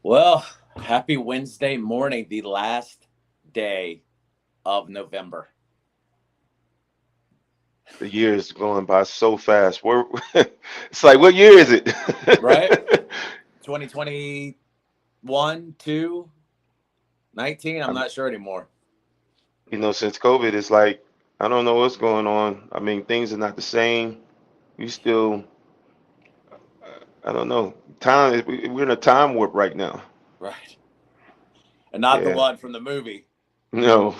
Well, happy Wednesday morning, the last day of November, The year is going by so fast. It's like, what year is it? right? 2021, 2, 19. I'm I'm, not sure anymore. since COVID, it's like, I don't know what's going on. I mean, things are not the same. We still, I don't know. We're in a time warp right now. Right. And not the Yeah. one from the movie. No,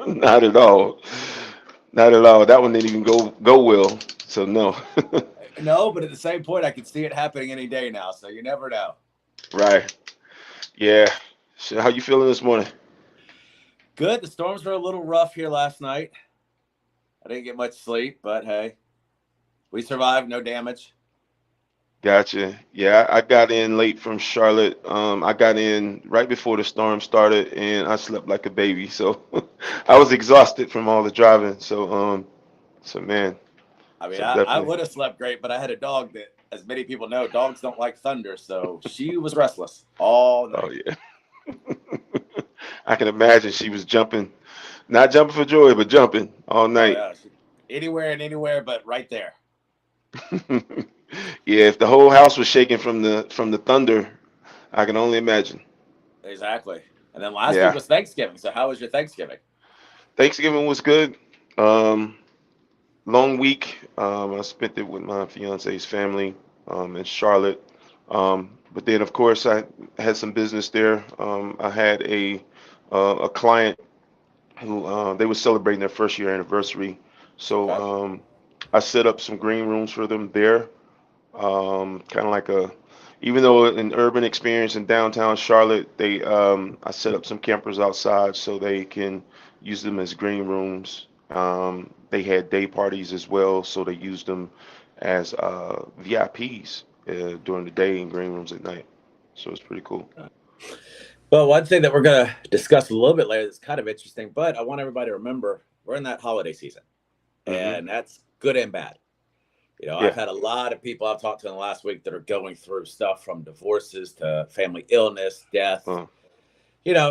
not at all. Not at all. That one didn't even go well. So no. No, but at the same point, I can see it happening any day now. So you never know. Right. Yeah. So how you feeling this morning? Good. The storms were a little rough here last night. I didn't get much sleep, but hey, we survived. No damage. Gotcha. Yeah, I got in late from Charlotte. I got in right before the storm started, and I slept like a baby. So I was exhausted from all the driving. So man, I mean, so I definitely. would have slept great, but I had a dog that, as many people know, dogs don't like thunder. So she was restless all Oh night. yeah, I can imagine she was jumping, not jumping for joy, but jumping all Oh, night. yeah. Anywhere and anywhere, but right there. Yeah, if the whole house was shaking from the thunder, I can only imagine. Exactly. And then last week Yeah, was Thanksgiving. So how was your Thanksgiving? Thanksgiving was good. Um, Long week. I spent it with my fiance's family in Charlotte. But then, of course, I had some business there. I had a client who they were celebrating their first year anniversary, so Okay. I set up some green rooms for them there. Kind of like even though an urban experience in downtown Charlotte, I set up some campers outside so they can use them as green rooms. They had day parties as well, so they used them as VIPs during the day and green rooms at night. So it's pretty cool. Well, one thing that we're going to discuss a little bit later that's kind of interesting, but I want everybody to remember we're in that holiday season, Hmm. and that's good and bad. I've Yeah. had a lot of people I've talked to in the last week that are going through stuff from divorces to family illness, death. Uh,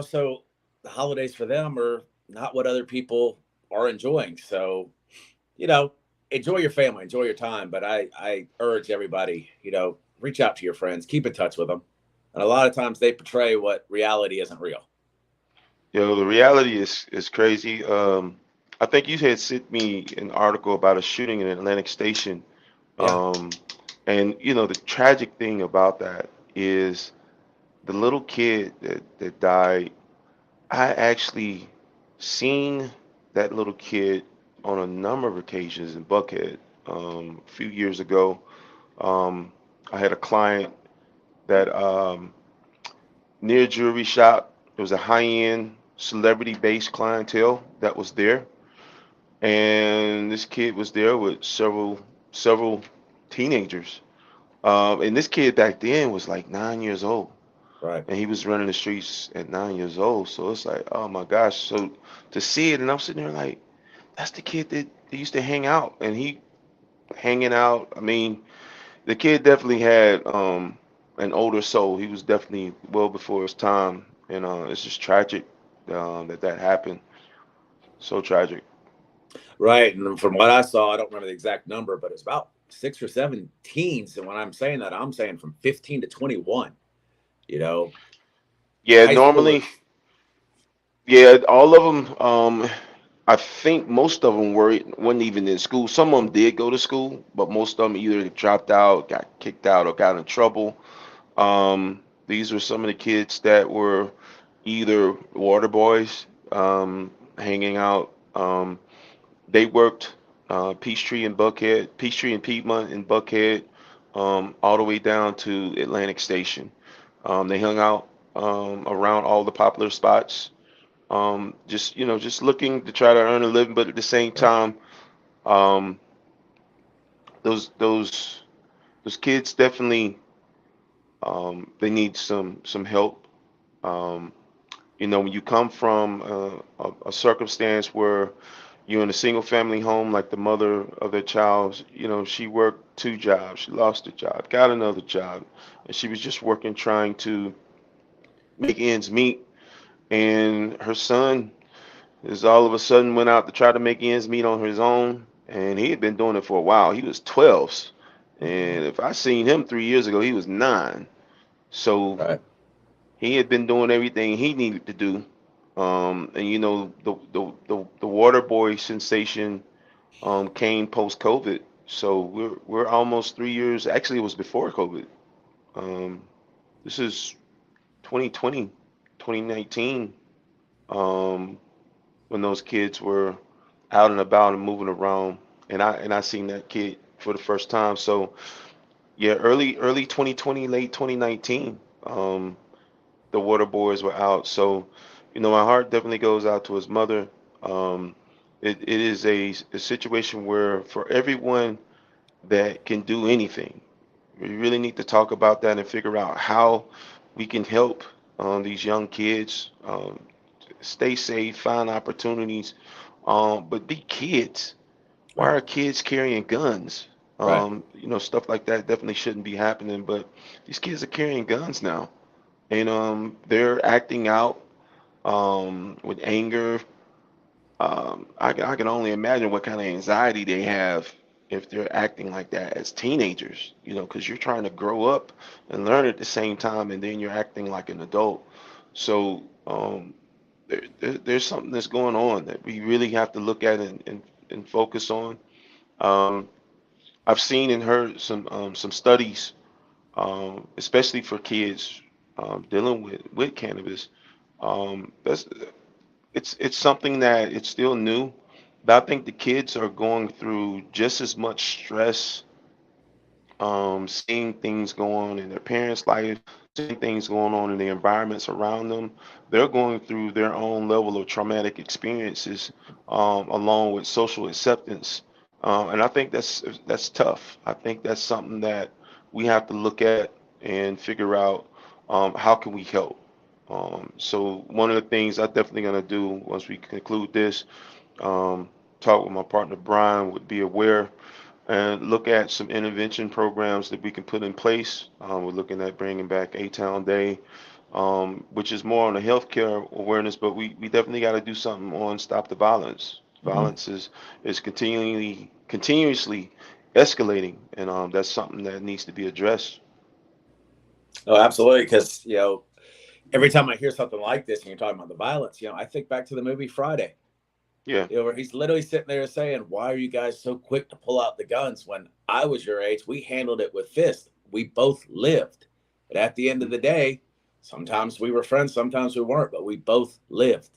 So the holidays for them are not what other people are enjoying. So, you know, enjoy your family, enjoy your time. But I urge everybody, reach out to your friends, keep in touch with them. And a lot of times they portray what reality isn't real. the reality is crazy. I think you had sent me an article about a shooting in Atlantic Station. Yeah. Um, and the tragic thing about that is the little kid that died. I actually seen that little kid on a number of occasions in Buckhead. A few years ago, um, I had a client that near a jewelry shop. There was a high-end celebrity-based clientele that was there, and this kid was there with several teenagers. And this kid back then was like 9 years old, Right. and he was running the streets at 9 years old. So it's like, oh my gosh. So to see it, and I'm sitting there like, that's the kid that used to hang out, and he hanging out. I mean, the kid definitely had an older soul. He was definitely well before his time, and it's just tragic that happened. So tragic. Right. And from what I saw, I don't remember the exact number, but it's about six or seven teens. And when I'm saying that, I'm saying from 15 to 21, you know, Yeah, high normally, schoolers. yeah, all of them. I think most of them weren't even in school. Some of them did go to school, but most of them either dropped out, got kicked out, or got in trouble. These were some of the kids that were either water boys, hanging out. They worked Peachtree and Piedmont in Buckhead, all the way down to Atlantic Station. They hung out around all the popular spots, just looking to try to earn a living, but at the same Right. time, um, those those those kids definitely they need some help. Um, when you come from a circumstance where you're in a single family home, like the mother of their child, she worked two jobs, she lost a job, got another job, and she was just working, trying to make ends meet. And her son is all of a sudden went out to try to make ends meet on his own, and he had been doing it for a while. He was 12, Mhm. and if I seen him 3 years ago, he was 9. So Right. he had been doing everything he needed to do. And you know the water boy sensation came post COVID. So we're almost 3 years. Actually, it was before COVID. Um, this is 2020, 2019. Um, when those kids were out and about and moving around, and I seen that kid for the first time. So yeah, early 2020, late 2019, the water boys were out. So you know, my heart definitely goes out to his mother. Um, it is a situation where for everyone that can do anything, we really need to talk about that and figure out how we can help these young kids stay safe, find opportunities, but be kids. Why Right. are kids carrying guns? Right. You know, stuff like that definitely shouldn't be happening, but these kids are carrying guns now, and they're acting out with anger. I can only imagine what kind of anxiety they have if they're acting like that as teenagers, you know, because you're trying to grow up and learn at the same time, and then you're acting like an adult. So there's something that's going on that we really have to look at and focus on. Um, I've seen and heard some studies, especially for kids dealing with cannabis. That's it's something that it's still new, but I think the kids are going through just as much stress, seeing things go on in their parents' life, seeing things going on in the environments around them. They're going through their own level of traumatic experiences, along with social acceptance. And I think that's tough. I think that's something that we have to look at and figure out how can we help. So one of the things I'm definitely going to do once we conclude this, um, talk with my partner Brian, would be aware and look at some intervention programs that we can put in place. We're looking at bringing back A-Town Day, which is more on the healthcare awareness, but we definitely got to do something on stop the violence. Hmm. Violence is continuously escalating, and that's something that needs to be addressed. Oh, absolutely. Because every time I hear something like this, and you're talking about the violence, I think back to the movie Friday. Yeah, Where he's literally sitting there saying, "Why are you guys so quick to pull out the guns? When I was your age, we handled it with fists. We both lived. But at the end of mhm, the day, sometimes we were friends, sometimes we weren't, but we both lived.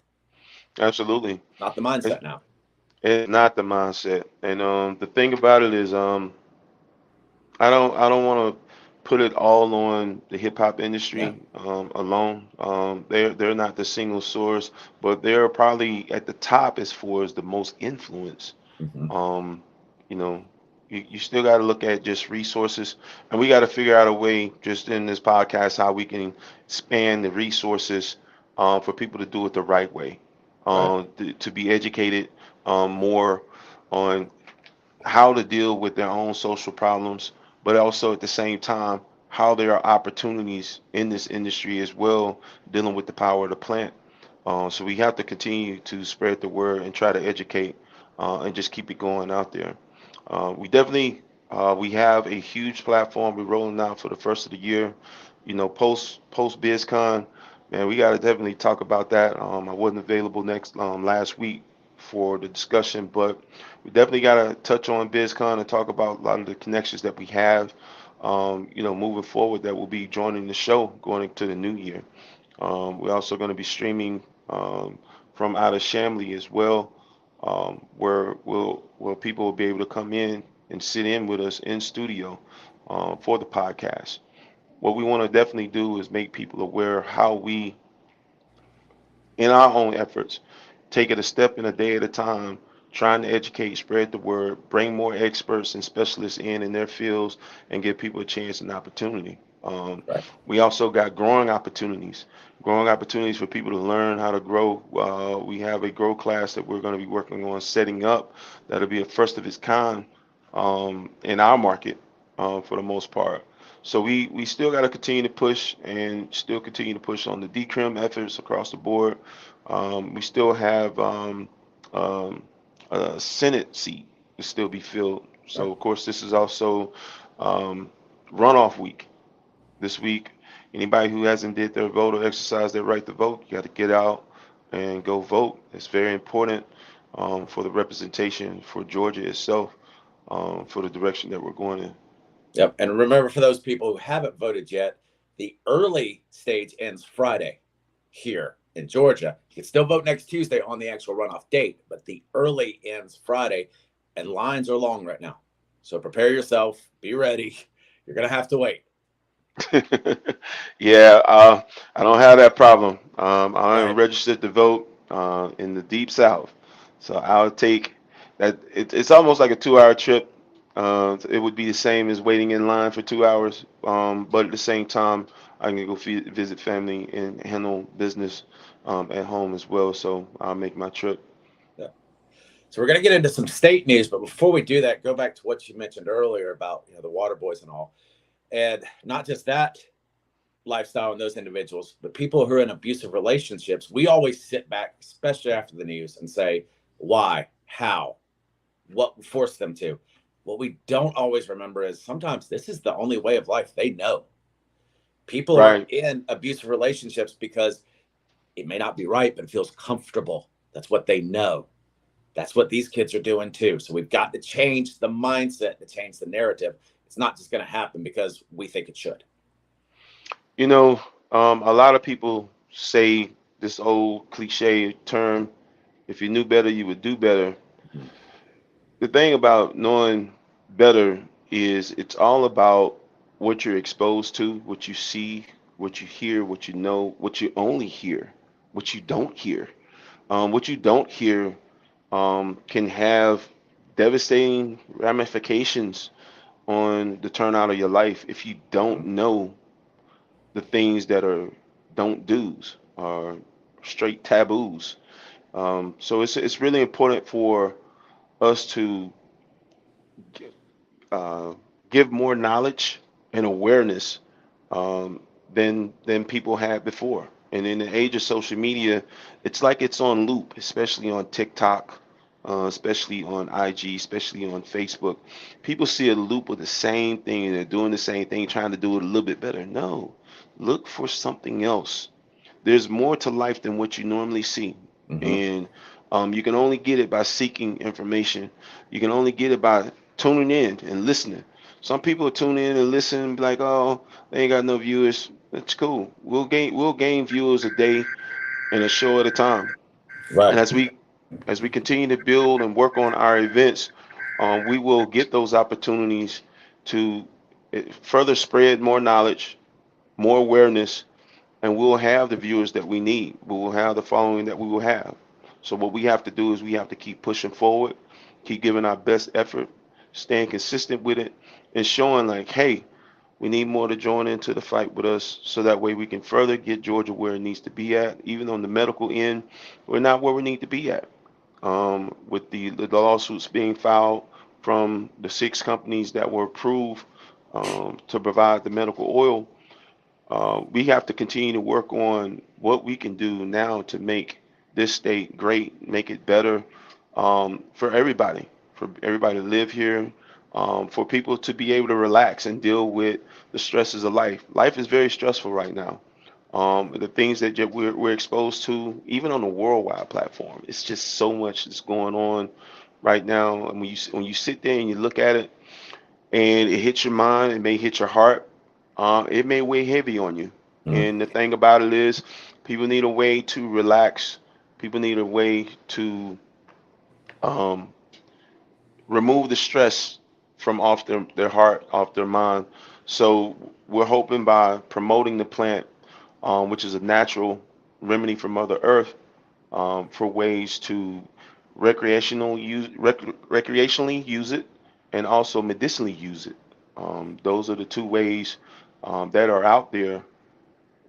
absolutely. Not the It's, mindset now." it's not the mindset, and the thing about it is, I don't want to put it all on the hip hop Yeah. industry alone. They're not the single source, but they're probably at the top as far as the most influence. Hmm. Um, you know, you still got to look at just resources, and we got to figure out a way, just in this podcast, how we can expand the resources for people to do it the right way, Right. to be educated more on how to deal with their own social problems, but also at the same time how there are opportunities in this industry as well, dealing with the power of the plant. So we have to continue to spread the word and try to educate and just keep it going out there. We definitely we have a huge platform we're rolling out for the first of the year. You know, post BizCon, man, we got to definitely talk about that. I wasn't available next last week for the discussion, but we definitely got to touch on BizCon and talk about a lot of the connections that we have. You know, moving forward, that will be joining the show going into the new year. We're also going to be streaming from out of Shamley as well, where people will be able to come in and sit in with us in studio for the podcast. What we want to definitely do is make people aware how we, in our own efforts, take it a step and a day at a time, trying to educate, spread the word, bring more experts and specialists in their fields, and give people a chance and opportunity. Right. We also got growing opportunities for people to learn how to grow. We have a grow class that we're going to be working on setting up. That'll be a first of its kind in our market for the most part. So we still got to continue to push and still continue to push on the decrim efforts across the board. We still have um, a Senate seat to still be filled. Right. So of course this is also um, runoff week this week. Anybody who hasn't did their vote or exercised their right to vote, you got to get out and go vote. It's very important for the representation for Georgia itself, for the direction that we're going in. Yep. And remember, for those people who haven't voted yet, the early stage ends Friday here in Georgia. You can still vote next Tuesday on the actual runoff date, but the early ends Friday, and lines are long right now. So prepare yourself, be ready. You're going to have to wait. Yeah, I don't have that problem. I am Right. registered to vote in the deep south, so I'll take that. It's almost like a 2 hour trip. It would be the same as waiting in line for 2 hours, but at the same time, I can go visit family and handle business at home as well. So I'll make my trip. Yeah. So we're going to get into some state news, but before we do that, go back to what you mentioned earlier about the water boys and all, and not just that lifestyle in those individuals, but people who are in abusive relationships. We always sit back, especially after the news, and say, why, how, what forced them to. What we don't always remember is sometimes this is the only way of life they know. People are Right. in abusive relationships because it may not be right, but it feels comfortable. That's what they know. That's what these kids are doing too. So we've got to change the mindset, to change the narrative. It's not just going to happen because we think it should. You know, a lot of people say this old cliche term, if you knew better, you would do better. Mhm. The thing about knowing better is it's all about what you're exposed to, what you see, what you hear, what you know, what you only hear, what you don't hear. What you don't hear can have devastating ramifications on the turnout of your life if you don't Mhm. know the things that are don't do's or straight taboos. So it's really important for us to uh, give more knowledge and awareness than people had before. And in the age of social media, it's like it's on loop, especially on TikTok, especially on IG, especially on Facebook. People see a loop of the same thing and they're doing the same thing, trying to do it a little bit better. No, look for something else. There's more to life than what you normally see. Mhm. And you can only get it by seeking information. You can only get it by tuning in and listening. Some people tune in and listen and be like, oh, they ain't got no viewers. That's cool. We'll gain viewers a day and a show at a time. And Right. as we continue to build and work on our events, we will get those opportunities to further spread more knowledge, more awareness, and we'll have the viewers that we need. We will have the following that we will have. So what we have to do is we have to keep pushing forward, keep giving our best effort, staying consistent with it, and showing like, hey, we need more to join into the fight with us, so that way we can further get Georgia where it needs to be at. Even on the medical end, we're not where we need to be at. With the lawsuits being filed from the 6 companies that were approved to provide the medical oil, we have to continue to work on what we can do now to make this state great, make it better for everybody to live here, for people to be able to relax and deal with the stresses of life. Life is very stressful right now. The things that we're exposed to, even on a worldwide platform, it's just so much that's going on right now. And when you sit there and you look at it, and it hits your mind, it may hit your heart, it may weigh heavy on you. Mhm. And the thing about it is, people need a way to relax. People need a way to um, remove the stress from off their heart, off their mind. So we're hoping by promoting the plant, which is a natural remedy from Mother Earth, for ways to recreationally use it and also medicinally use it. Those are the two ways that are out there.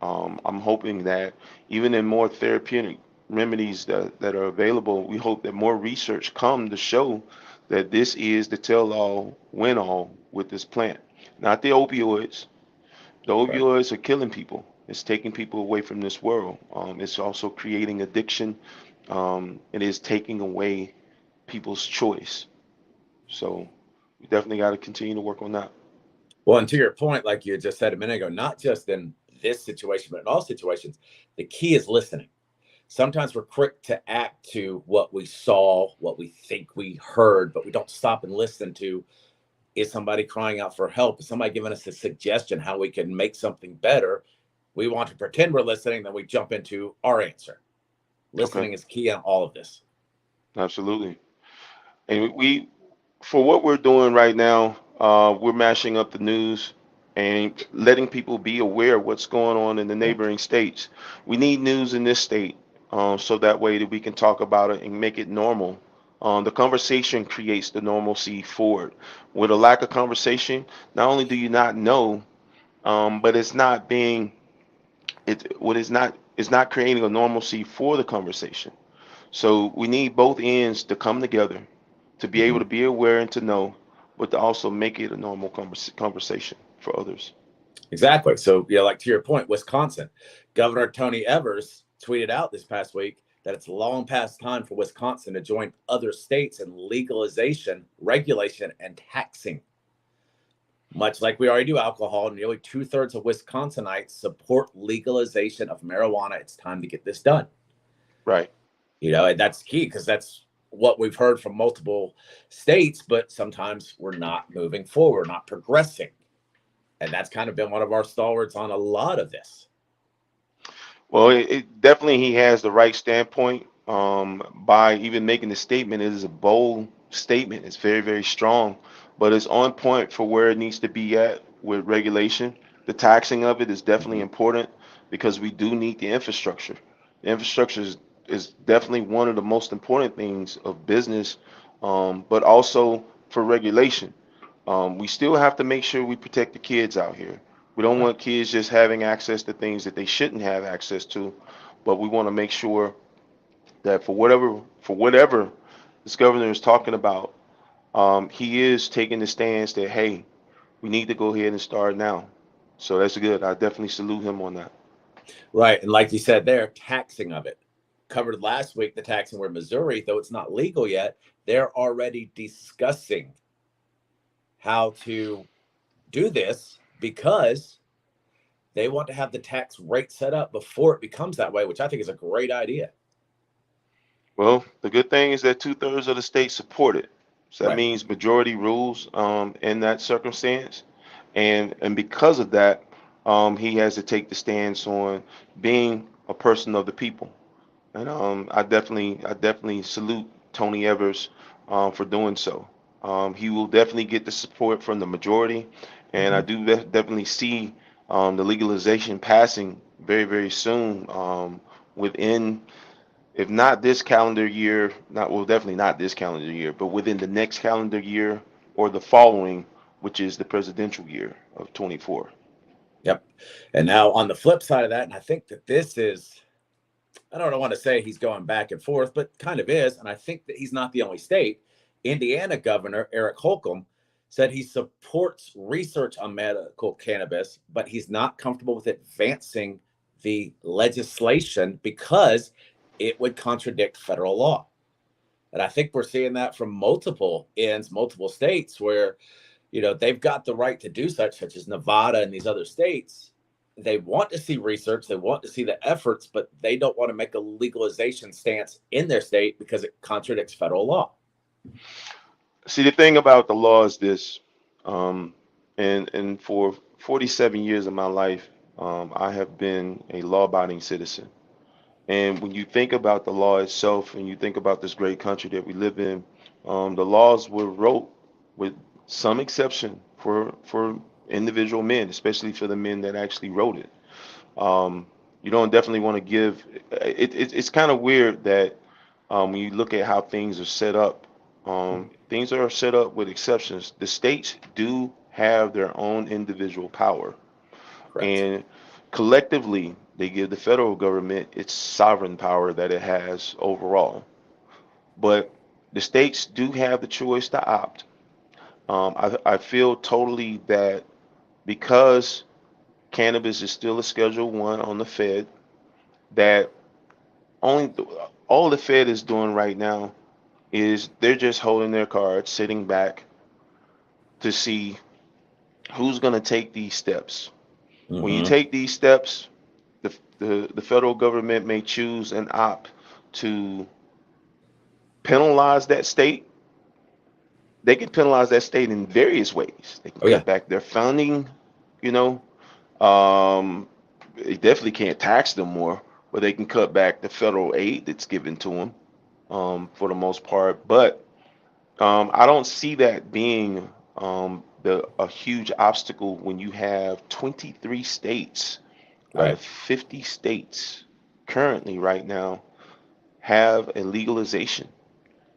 I'm hoping that even in more therapeutic remedies that are available, we hope that more research come to show that this is the tell-all, win-all with this plant. Not the opioids, The Right. opioids are killing people. It's taking people away from this world. It's also creating addiction. It is taking away people's choice. So we definitely got to continue to work on that. Well, and to your point, like you had just said a minute ago, not just in this situation, but in all situations, the key is listening. Sometimes we're quick to act to what we saw, what we think we heard, but we don't stop and listen to, is somebody crying out for help? Is somebody giving us a suggestion how we can make something better? We want to pretend we're listening, then we jump into our answer. Okay, Listening is key in all of this. absolutely. And for what we're doing right now, we're mashing up the news and letting people be aware of what's going on in the Yeah. neighboring states. We need news in this state, so that way that we can talk about it and make it normal. The conversation creates the normalcy for it. With a lack of conversation, not only do you not know, but it's not being it what is not it's not creating a normalcy for the conversation. So we need both ends to come together to be able Mhm. to be aware and to know, but to also make it a normal conversation for others. Exactly. So, yeah, like to your point, Wisconsin, Governor Tony Evers tweeted out this past week that it's long past time for Wisconsin to join other states in legalization, regulation, and taxing. Much like we already do alcohol, nearly two-thirds of Wisconsinites support legalization of marijuana. It's time to get this done. Right. And that's key because that's what we've heard from multiple states, but sometimes we're not moving forward, not progressing. And that's kind of been one of our stalwarts on a lot of this. Well, it definitely he has the right standpoint. By even making the statement, it is a bold statement. It's very, very strong, but it's on point for where it needs to be at with regulation. The taxing of it is definitely Mhm. important because we do need the infrastructure. The infrastructure is definitely one of the most important things of business, but also for regulation. We still have to make sure we protect the kids out here. We don't Right. want kids just having access to things that they shouldn't have access to, but we want to make sure that for whatever this governor is talking about, he is taking the stance that hey, we need to go ahead and start now. So that's good. I definitely salute him on that. Right. And like you said there, taxing of it. Covered last week, the taxing where Missouri, though it's not legal yet, they're already discussing how to do this because they want to have the tax rate set up before it becomes that way, which I think is a great idea. Well, the good thing is that two-thirds of the state support it. So that Right. means majority rules in that circumstance. And because of that, he has to take the stance on being a person of the people. And I definitely salute Tony Evers for doing so. He will definitely get the support from the majority, and I Mhm. do definitely see the legalization passing very, very soon, within, if not this calendar year, not well, definitely not this calendar year, but within the next calendar year or the following, which is the presidential year of 24. Yep. And now on the flip side of that, and I think that this is, I don't want to say he's going back and forth, but kind of is. And I think that he's not the only state. Indiana Governor Eric Holcomb said he supports research on medical cannabis, but he's not comfortable with advancing the legislation because it would contradict federal law. And I think we're seeing that from multiple ends, multiple states where, they've got the right to do such as Nevada and these other states. They want to see research, they want to see the efforts, but they don't want to make a legalization stance in their state because it contradicts federal law. See, the thing about the law is this, um, and for 47 years of my life, I have been a law-abiding citizen. And when you think about the law itself, and you think about this great country that we live in, the laws were wrote with some exception for individual men, especially for the men that actually wrote it. Um, you don't definitely want to give. It's kind of weird that when you look at how things are set up, things are set up with exceptions. The states do have their own individual power, Correct. and collectively they give the federal government its sovereign power that it has overall. But the states do have the choice to opt. I feel totally that because Cannabis is still a Schedule One on the Fed. That only all the Fed is doing right now is they're just holding their cards, sitting back to see who's going to take these steps. When you Mm-hmm. take these steps, the federal government may choose and opt to penalize that state. They can penalize that state in various ways. They can Oh yeah. cut back their funding, you know. Um, they definitely can't tax them more, but they can cut back the federal aid that's given to them for the most part. But I don't see that being a huge obstacle when you have 23 states out of Right. 50 states currently right now have a legalization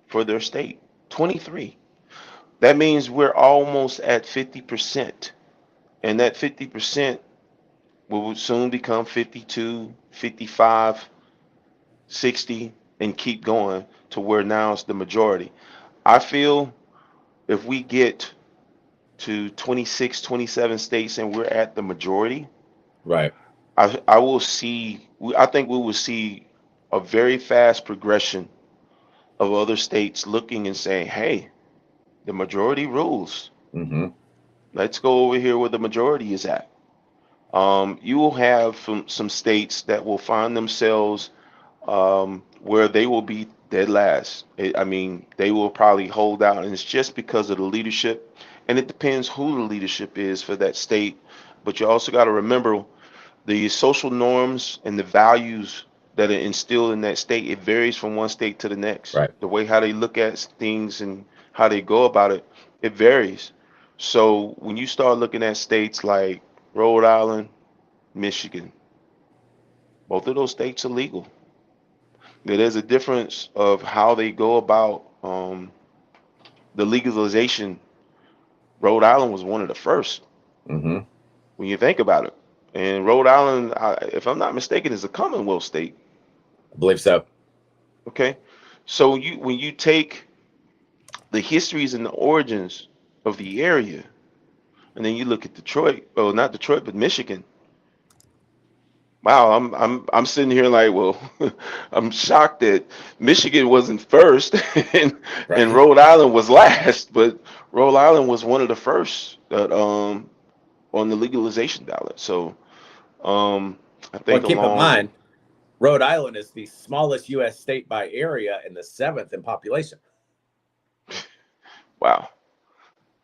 for their state. 23. That means we're almost at 50%. And that 50% will soon become 52, 55, 60, and keep going to where now it's the majority. I feel if we get to 26, 27 states and we're at the majority, Right. I will see, I think we will see a very fast progression of other states looking and saying, hey, the majority rules. Mm-hmm. Let's go over here where the majority is at. You will have some states that will find themselves where they will be dead last. I mean, they will probably hold out, and it's just because of the leadership. And it depends who the leadership is for that state. But you also got to remember the social norms and the values that are instilled in that state. It varies from one state to the next. Right. The way how they look at things and how they go about it, it varies. So when you start looking at states like Rhode Island, Michigan, both of those states are legal. There's a difference of how they go about the legalization. Rhode Island was one of the first Mm-hmm. when you think about it. And Rhode Island, if I'm not mistaken, is a Commonwealth state. I believe so. Okay, so you when you take the histories and the origins of the area, and then you look at Detroit, well, not Detroit, but Michigan. Wow, I'm sitting here like, well, I'm shocked that Michigan wasn't first and Right. Rhode Island was last, but Rhode Island was one of the first that on the legalization ballot. So I Well, think and keep in along with mind, Rhode Island is the smallest U.S. state by area and the seventh in population. wow,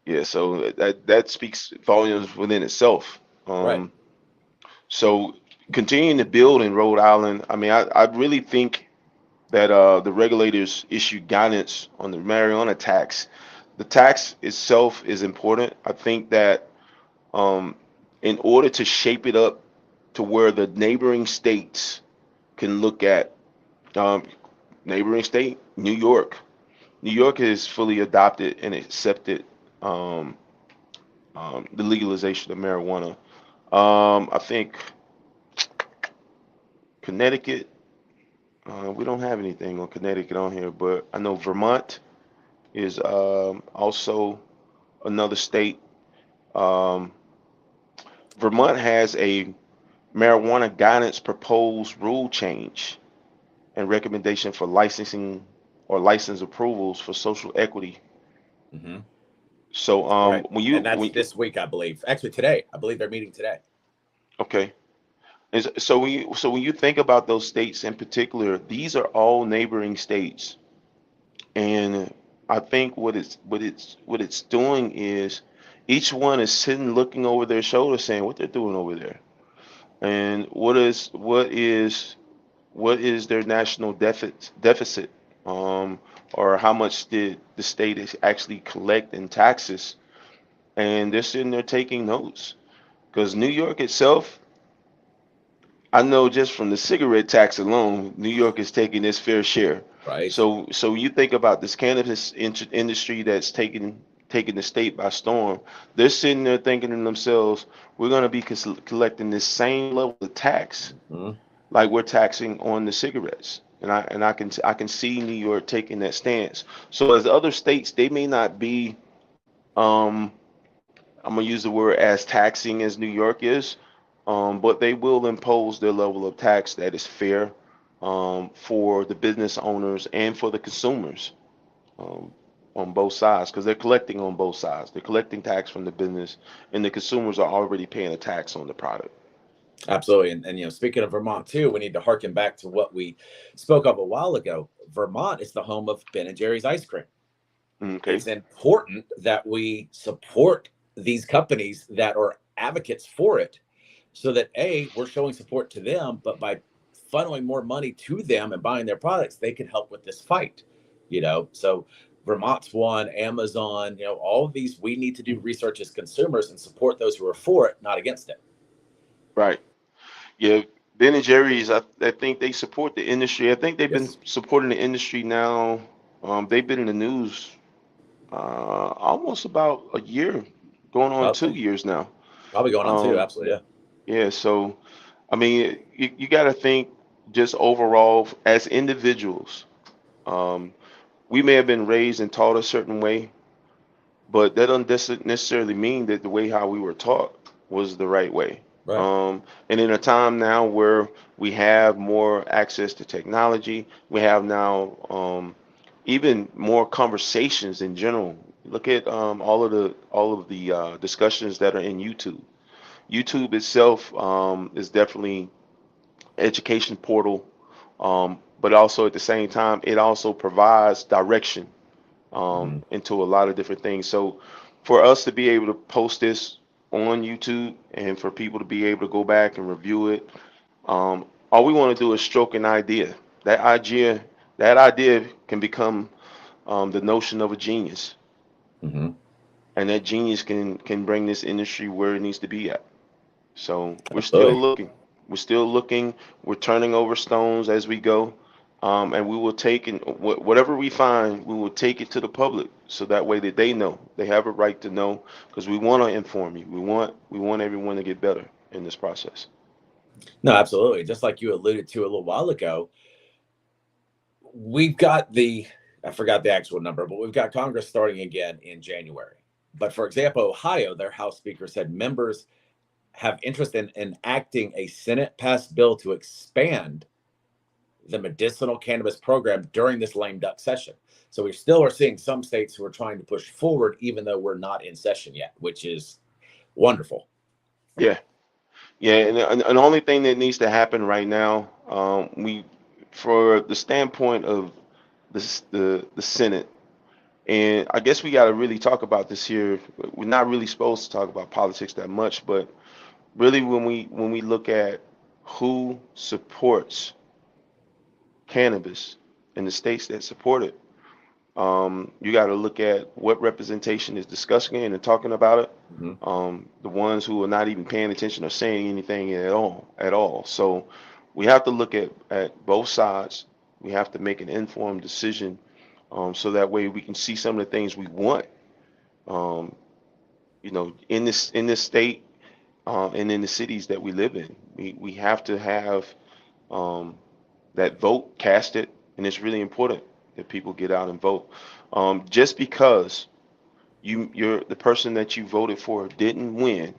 yeah, so that speaks volumes within itself. Right. Um, so continuing to build in Rhode Island, I mean, I really think that the regulators issue guidance on the marijuana tax. The tax itself is important. I think that um, in order to shape it up to where the neighboring states can look at um, neighboring state, New York. New York has fully adopted and accepted um, the legalization of marijuana. I think Connecticut, we don't have anything on Connecticut on here, but I know Vermont is also another state. Um, Vermont has a marijuana guidance proposed rule change and recommendation for licensing or license approvals for social equity. Mm-hmm. So Right. when And that's when this week, I believe. Actually, today. I believe they're meeting today. okay, so when you think about those states in particular, these are all neighboring states, and I think what it's doing is each one is sitting looking over their shoulder saying what they're doing over there and what is their national deficit or how much did the state is actually collect in taxes, and they're sitting there taking notes because New York itself, I know just from the cigarette tax alone, New York is taking its fair share. Right. So you think about this cannabis industry that's taking the state by storm. They're sitting there thinking to themselves, we're going to be collecting this same level of tax Mm-hmm. like we're taxing on the cigarettes. I can see New York taking that stance. So as other states, they may not be, I'm gonna use the word as taxing as New York is, but they will impose their level of tax that is fair for the business owners and for the consumers um, on both sides, because they're collecting on both sides. They're collecting tax from the business, and the consumers are already paying a tax on the product. Absolutely. And speaking of Vermont too, we need to harken back to what we spoke of a while ago. Vermont is the home of Ben and Jerry's ice cream. Okay, It's important that we support these companies that are advocates for it, so that A, we're showing support to them, but by funneling more money to them and buying their products, they can help with this fight. So Vermont's one, Amazon, all of these, we need to do research as consumers and support those who are for it, not against it. right. Yeah, Ben and Jerry's, I think they support the industry. I think they've been Yes. supporting the industry now. They've been in the news almost about a year, going on two Okay. years now. Probably going on too. Um, Absolutely. Yeah. yeah, so I mean, you got to think just overall as individuals. Um, we may have been raised and taught a certain way, but that doesn't necessarily mean that the way how we were taught was the right way. Right. And in a time now where we have more access to technology, we have now even more conversations in general. Look at all of the discussions that are in YouTube. YouTube itself is definitely education portal, but also at the same time, it also provides direction Hmm. into a lot of different things. So for us to be able to post this on YouTube and for people to be able to go back and review it, all we want to do is stroke an idea. That idea, that idea can become the notion of a genius, Hmm. and that genius can bring this industry where it needs to be at. So we're still Absolutely. looking. We're still looking. We're turning over stones as we go. And we will take and whatever we find, we will take it to the public so that way that they know they have a right to know because we want to inform you. We want everyone to get better in this process. No, absolutely. Just like you alluded to a little while ago, we've got I forgot the actual number, but we've got Congress starting again in January. But for example, Ohio, their House Speaker said members have interest in enacting a Senate passed bill to expand the medicinal cannabis program during this lame duck session. So we still are seeing some states who are trying to push forward, even though we're not in session yet, which is wonderful. Yeah, yeah. And the only thing that needs to happen right now, we, for the standpoint of the Senate. And I guess we got to really talk about this here. We're not really supposed to talk about politics that much, but really when we look at who supports cannabis in the states that support it, you got to look at what representation is discussing it and talking about it. Mm-hmm. The ones who are not even paying attention or saying anything at all. So we have to look at both sides. We have to make an informed decision, so that way we can see some of the things we want, um, in this state, and in the cities that we live in. We have to have um, that vote casted, and it's really important that people get out and vote. Just because you're the person that you voted for didn't win,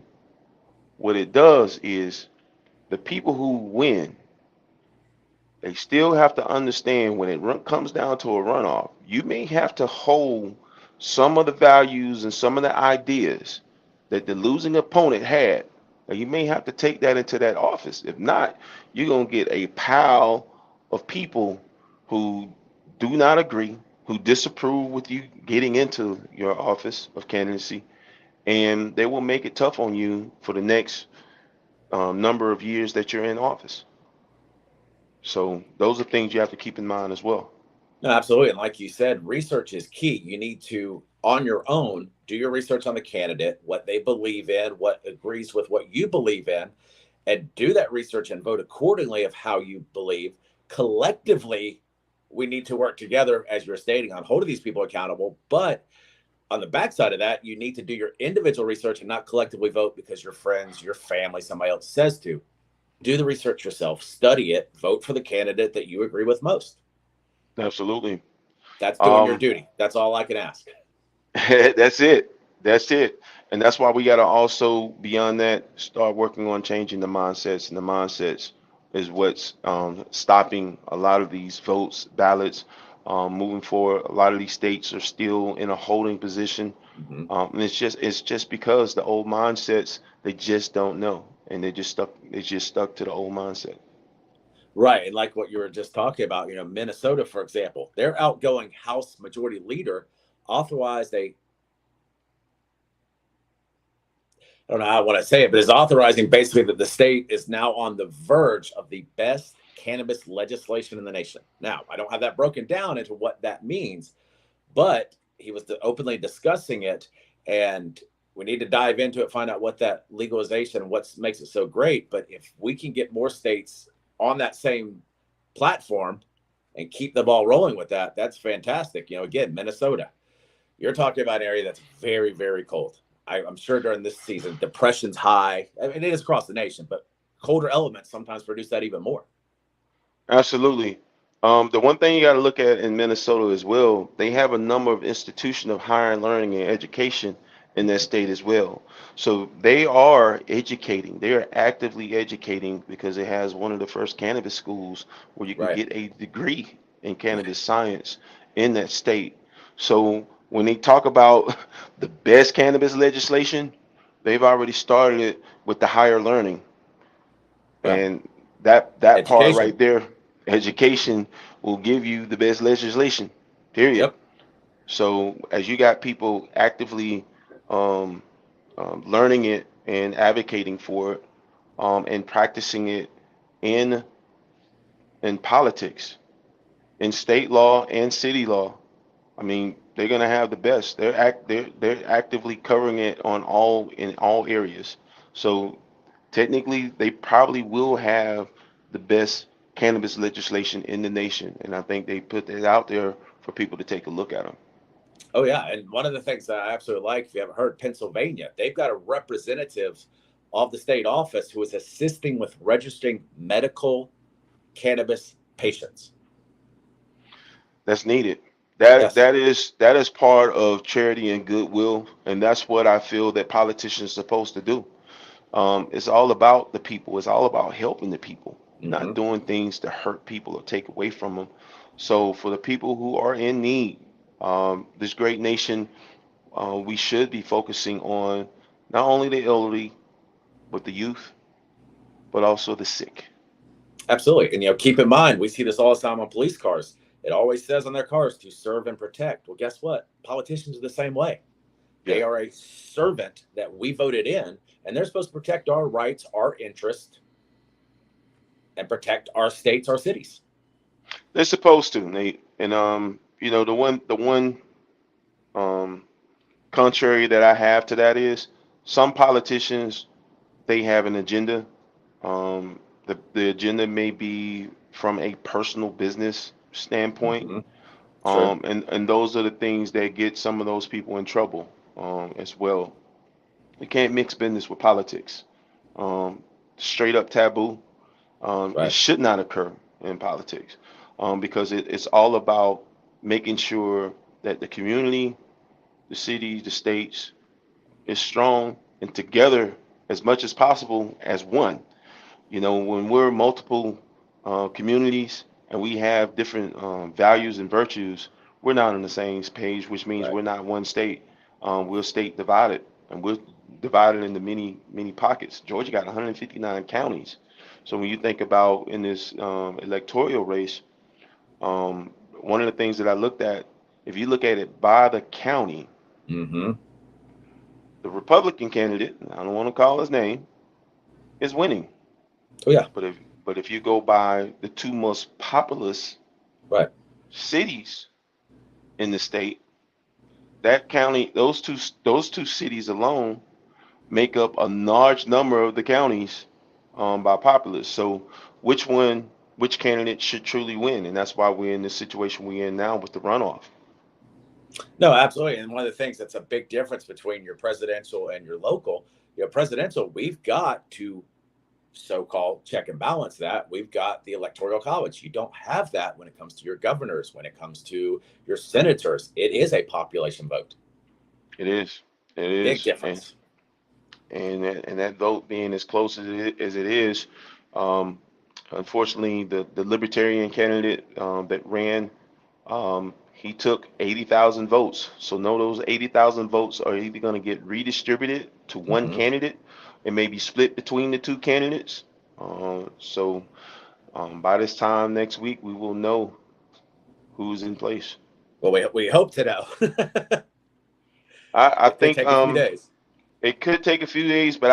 what it does is the people who win, they still have to understand when it comes down to a runoff, you may have to hold some of the values and some of the ideas that the losing opponent had. Now, you may have to take that into that office. If not, you're going to get a pile of people who do not agree, who disapprove with you getting into your office of candidacy, and they will make it tough on you for the next number of years that you're in office. So those are things you have to keep in mind as well. No, absolutely. And like you said, research is key. You need to, on your own, do your research on the candidate, what they believe in, what agrees with what you believe in, and do that research and vote accordingly of how you believe. Collectively, we need to work together, as you're stating, on holding these people accountable. But on the backside of that, you need to do your individual research and not collectively vote because your friends, your family, somebody else says to. Do the research yourself, study it, vote for the candidate that you agree with most. Absolutely. That's doing your Um, duty. That's all I can ask. that's it. That's it. And that's why we got to also, beyond that, start working on changing the mindsets. And the mindsets is what's stopping a lot of these votes, ballots, moving forward. A lot of these states are still in a holding position. Hmm. And it's just because the old mindsets, they just don't know. And they just stuck to the old mindset. Right. And like what you were just talking about, Minnesota, for example, their outgoing House Majority Leader authorized I don't know how I want to say it, but is authorizing basically that the state is now on the verge of the best cannabis legislation in the nation. Now, I don't have that broken down into what that means, but he was openly discussing it, and we need to dive into it, find out what that legalization, what makes it so great. But if we can get more states on that same platform and keep the ball rolling with that, that's fantastic. Again, Minnesota, you're talking about an area that's very, very cold. I'm sure during this season, depression's high. I mean, it is across the nation, but colder elements sometimes produce that even more. Absolutely. The one thing you got to look at in Minnesota as well, they have a number of institutions of higher learning and education in that Mm-hmm. state as well. So they are educating. They are actively educating because it has one of the first cannabis schools where you can Right. get a degree in cannabis science in that state. So when they talk about the best cannabis legislation, they've already started it with the higher learning. Right. And that part Education. right there, education, will give you the best legislation, period. Yep. So as you got people actively um, learning it and advocating for it, and practicing it in in politics, in state law and city law, I mean, they're gonna have the best. They're actively covering it on all areas. So technically, they probably will have the best cannabis legislation in the nation, and I think they put it out there for people to take a look at them. Oh yeah, and one of the things that I absolutely like, if you haven't heard, Pennsylvania, they've got a representative of the state office who is assisting with registering medical cannabis patients. That's needed. That Yes. that is that is part of charity and goodwill, and that's what I feel that politicians are supposed to do. It's all about the people. It's all about helping the people, not Hmm. doing things to hurt people or take away from them. So for the people who are in need, this great nation, we should be focusing on not only the elderly, but the youth, but also the sick. Absolutely. And keep in mind, we see this all the time on police cars. It always says on their cars to serve and protect. Well, guess what? Politicians are the same way. Yeah, They are a servant that we voted in, and they're supposed to protect our rights, our interests, and protect our states, our cities. they're supposed to, Nate. And the one um, contrary that I have to that is some politicians, they have an agenda. The agenda may be from a personal business standpoint, Hmm. True. and those are the things that get some of those people in trouble, as well. You can't mix business with politics. Um, Straight up taboo. It Right. should not occur in politics, because it's all about making sure that the community, the city, the states is strong and together as much as possible as one. When we're multiple communities and we have different values and virtues, we're not on the same page, which means Right. we're not one state. We're state divided, and we're divided into many, many pockets. Georgia got 159 counties. So when you think about in this electoral race, one of the things that I looked at, if you look at it by the county, Hmm. the Republican candidate, I don't want to call his name, is winning. Oh yeah. But if you go by the two most populous Right. cities in the state, that county, those two cities alone make up a large number of the counties, by populace. So which candidate should truly win? And that's why we're in the situation we're in now with the runoff. No, absolutely. And one of the things that's a big difference between your presidential and your local, presidential, we've got to so-called check and balance that. We've got the electoral college. You don't have that when it comes to your governors, when it comes to your senators. It is a population vote. It is. It Big is, difference. and that vote being as close as it is, um, unfortunately, the Libertarian candidate that ran, he took 80,000 votes. So no, those 80,000 votes are either going to get redistributed to one Hmm. candidate, and maybe split between the two candidates. So by this time next week, we will know who's in place. Well, we hope to know. I It could think take a few days. it could take a few days, but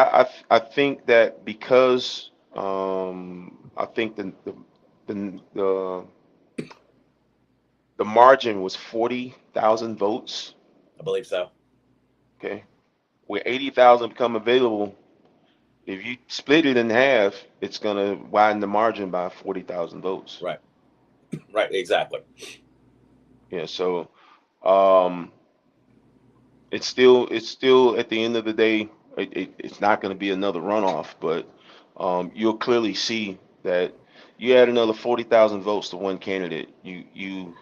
I think that because I think the the margin was 40,000 votes. I believe so. Okay, where 80,000 become available, if you split it in half, it's gonna widen the margin by 40,000 votes. Right. Right. Exactly. Yeah, so um, it's still at the end of the day, it's not going to be another runoff, but you'll clearly see that you add another 40,000 votes to one candidate, you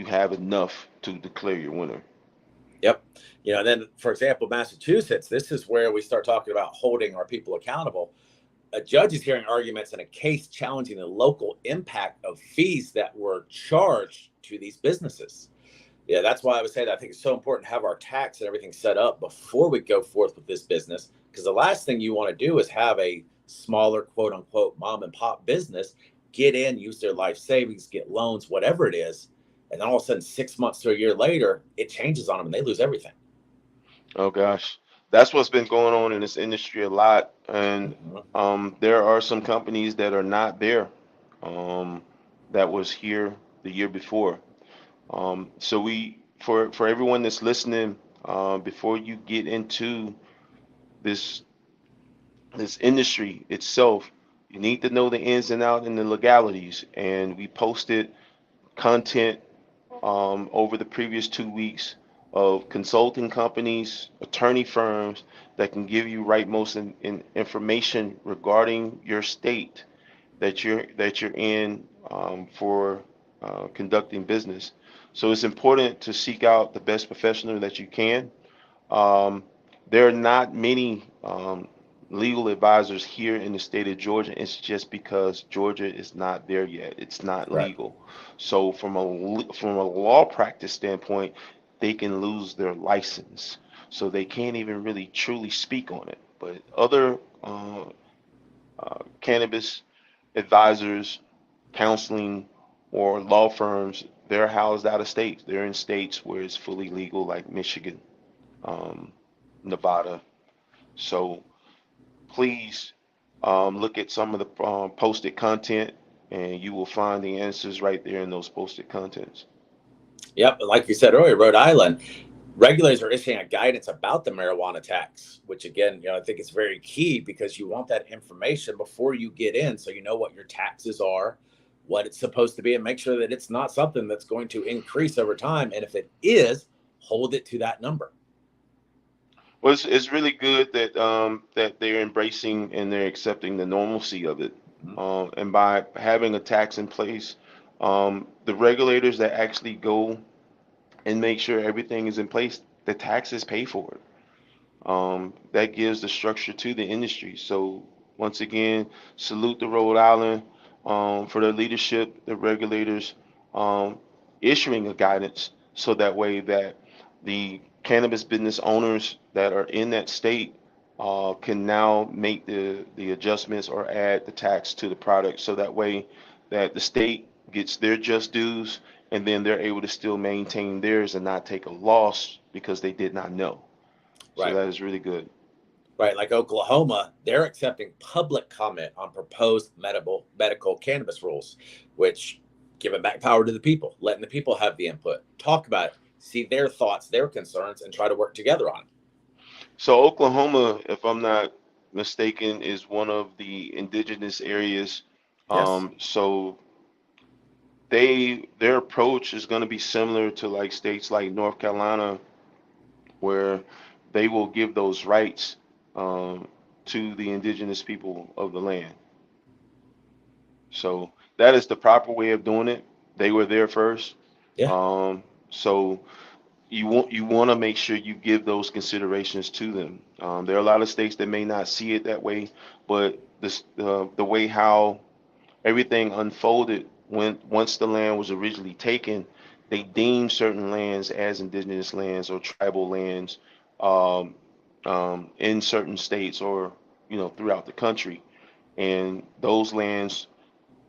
have enough to declare your winner. Yep. And then, for example, Massachusetts, this is where we start talking about holding our people accountable. A judge is hearing arguments in a case challenging the local impact of fees that were charged to these businesses. Yeah, that's why I would say that I think it's so important to have our tax and everything set up before we go forth with this business. Because the last thing you want to do is have a smaller, quote unquote, mom and pop business get in, use their life savings, get loans, whatever it is. And then all of a sudden, 6 months to a year later, it changes on them and they lose everything. Oh gosh, that's what's been going on in this industry a lot, and Mhm. there are some companies that are not there, um, that was here the year before. So for everyone that's listening, before you get into this this industry itself, you need to know the ins and outs and the legalities. And we posted content over the previous 2 weeks of consulting companies, attorney firms that can give you right most in information regarding your state that you're in, for conducting business. So it's important to seek out the best professional that you can. Um, there are not many legal advisors here in the state of Georgia. It's just because Georgia is not there yet. It's not Right. legal. So from a law practice standpoint, they can lose their license. So they can't even really truly speak on it. But other cannabis advisors, counseling, or law firms, they're housed out of state. They're in states where it's fully legal, like Michigan, um, Nevada. So please look at some of the posted content, and you will find the answers right there in those posted contents. Yep. Like you said earlier, Rhode Island, regulators are issuing a guidance about the marijuana tax, which again, I think it's very key because you want that information before you get in so you know what your taxes are, what it's supposed to be, and make sure that it's not something that's going to increase over time. And if it is, hold it to that number. Well, it's really good that they're embracing and they're accepting the normalcy of it. Mhm. And by having a tax in place, the regulators that actually go and make sure everything is in place, the taxes pay for it. That gives the structure to the industry. So once again, salute the Rhode Island for their leadership, the regulators um, issuing a guidance so that way that the cannabis business owners that are in that state can now make the adjustments or add the tax to the product so that way that the state gets their just dues, and then they're able to still maintain theirs and not take a loss because they did not know. So Right. that is really good. Right. Like Oklahoma, they're accepting public comment on proposed medical cannabis rules, which giving back power to the people, letting the people have the input, talk about it, see their thoughts, their concerns, and try to work together on it. So Oklahoma, if I'm not mistaken, is one of the indigenous areas. Yes. So their approach is going to be similar to like states like North Carolina, where they will give those rights um, to the indigenous people of the land. So that is the proper way of doing it. They were there first. Yeah. So you want to make sure you give those considerations to them. There are a lot of states that may not see it that way, but the way how everything unfolded when once the land was originally taken, they deemed certain lands as indigenous lands or tribal lands, um, in certain states or throughout the country, and those lands,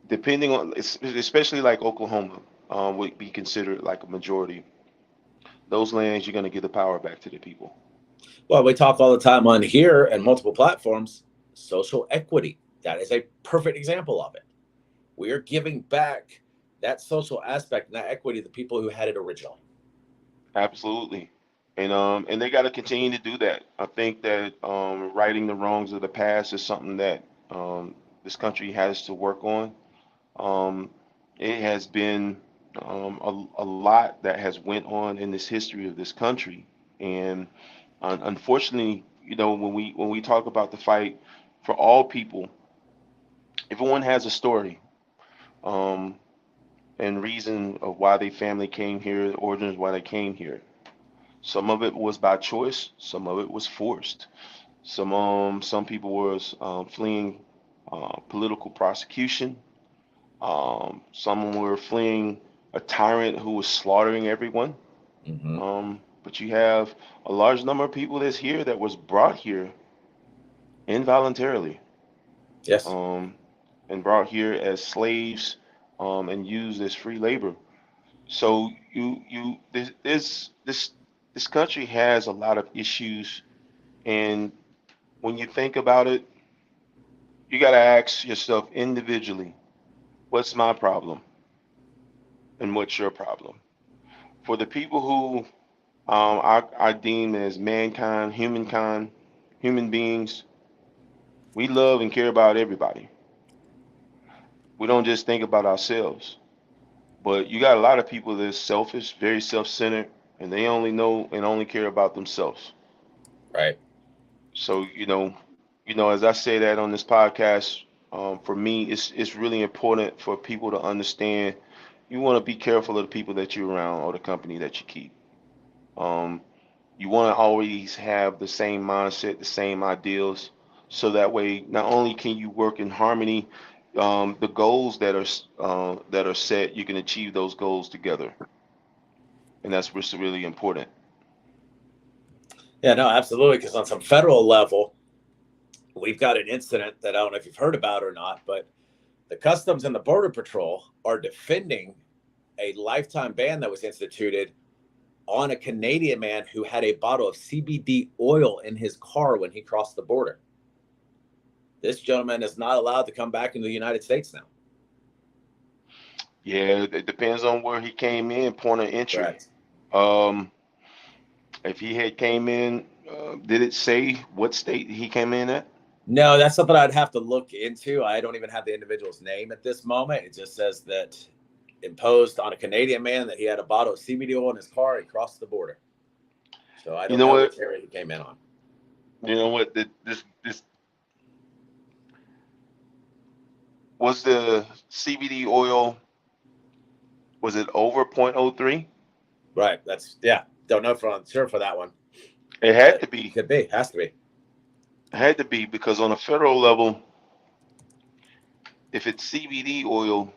depending on, especially like Oklahoma, would be considered like a majority. Those lands, you're going to give the power back to the people. Well, we talk all the time on here and multiple platforms, social equity. That is a perfect example of it. We are giving back that social aspect and that equity to the people who had it originally. Absolutely. And they got to continue to do that. I think that righting the wrongs of the past is something that this country has to work on. Um, it has been a lot that has went on in this history of this country, and unfortunately, when we talk about the fight for all people, everyone has a story, um, and reason of why their family came here, the origins why they came here. Some of it was by choice, some of it was forced. Some people was fleeing political prosecution. Some were fleeing a tyrant who was slaughtering everyone. Mm-hmm. But you have a large number of people that's here that was brought here involuntarily, Yes. um, and brought here as slaves, and used as free labor. So this country has a lot of issues, and when you think about it, you got to ask yourself individually, what's my problem and what's your problem? For the people who I deem as mankind, humankind, human beings, we love and care about everybody. We don't just think about ourselves. But you got a lot of people that's selfish, very self-centered, and they only know and only care about themselves. Right. So, as I say that on this podcast, for me, it's really important for people to understand. You want to be careful of the people that you're around or the company that you keep. Um, you want to always have the same mindset, the same ideals, so that way not only can you work in harmony, the goals that are set, you can achieve those goals together, and that's what's really important. Yeah, no, absolutely. Because on some federal level, we've got an incident that I don't know if you've heard about or not, but the Customs and the Border Patrol are defending a lifetime ban that was instituted on a Canadian man who had a bottle of CBD oil in his car when he crossed the border. This gentleman is not allowed to come back into the United States now. Yeah, it depends on where he came in, point of entry. Correct. Um, if he had came in, did it say what state he came in at? No, that's something I'd have to look into. I don't even have the individual's name at this moment. It just says that imposed on a Canadian man that he had a bottle of CBD oil in his car. He crossed the border. So I You don't know know what? which area he came in on. You know what? This was the CBD oil. Was it over point oh 0.03? Right. That's, yeah. Don't know for sure for that one, It had but to be. could be. Has to be. It had to be because on a federal level, if it's CBD oil,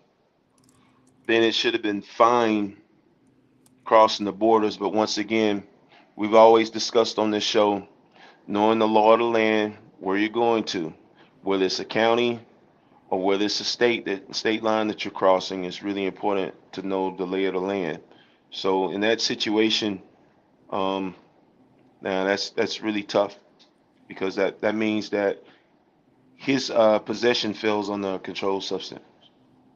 then it should have been fine crossing the borders. But once again, we've always discussed on this show, knowing the law of the land, where you're going to, whether it's a county or whether it's a state line that you're crossing, it's really important to know the lay of the land. So in that situation, um, now that's really tough because that means that his possession falls on the controlled substance.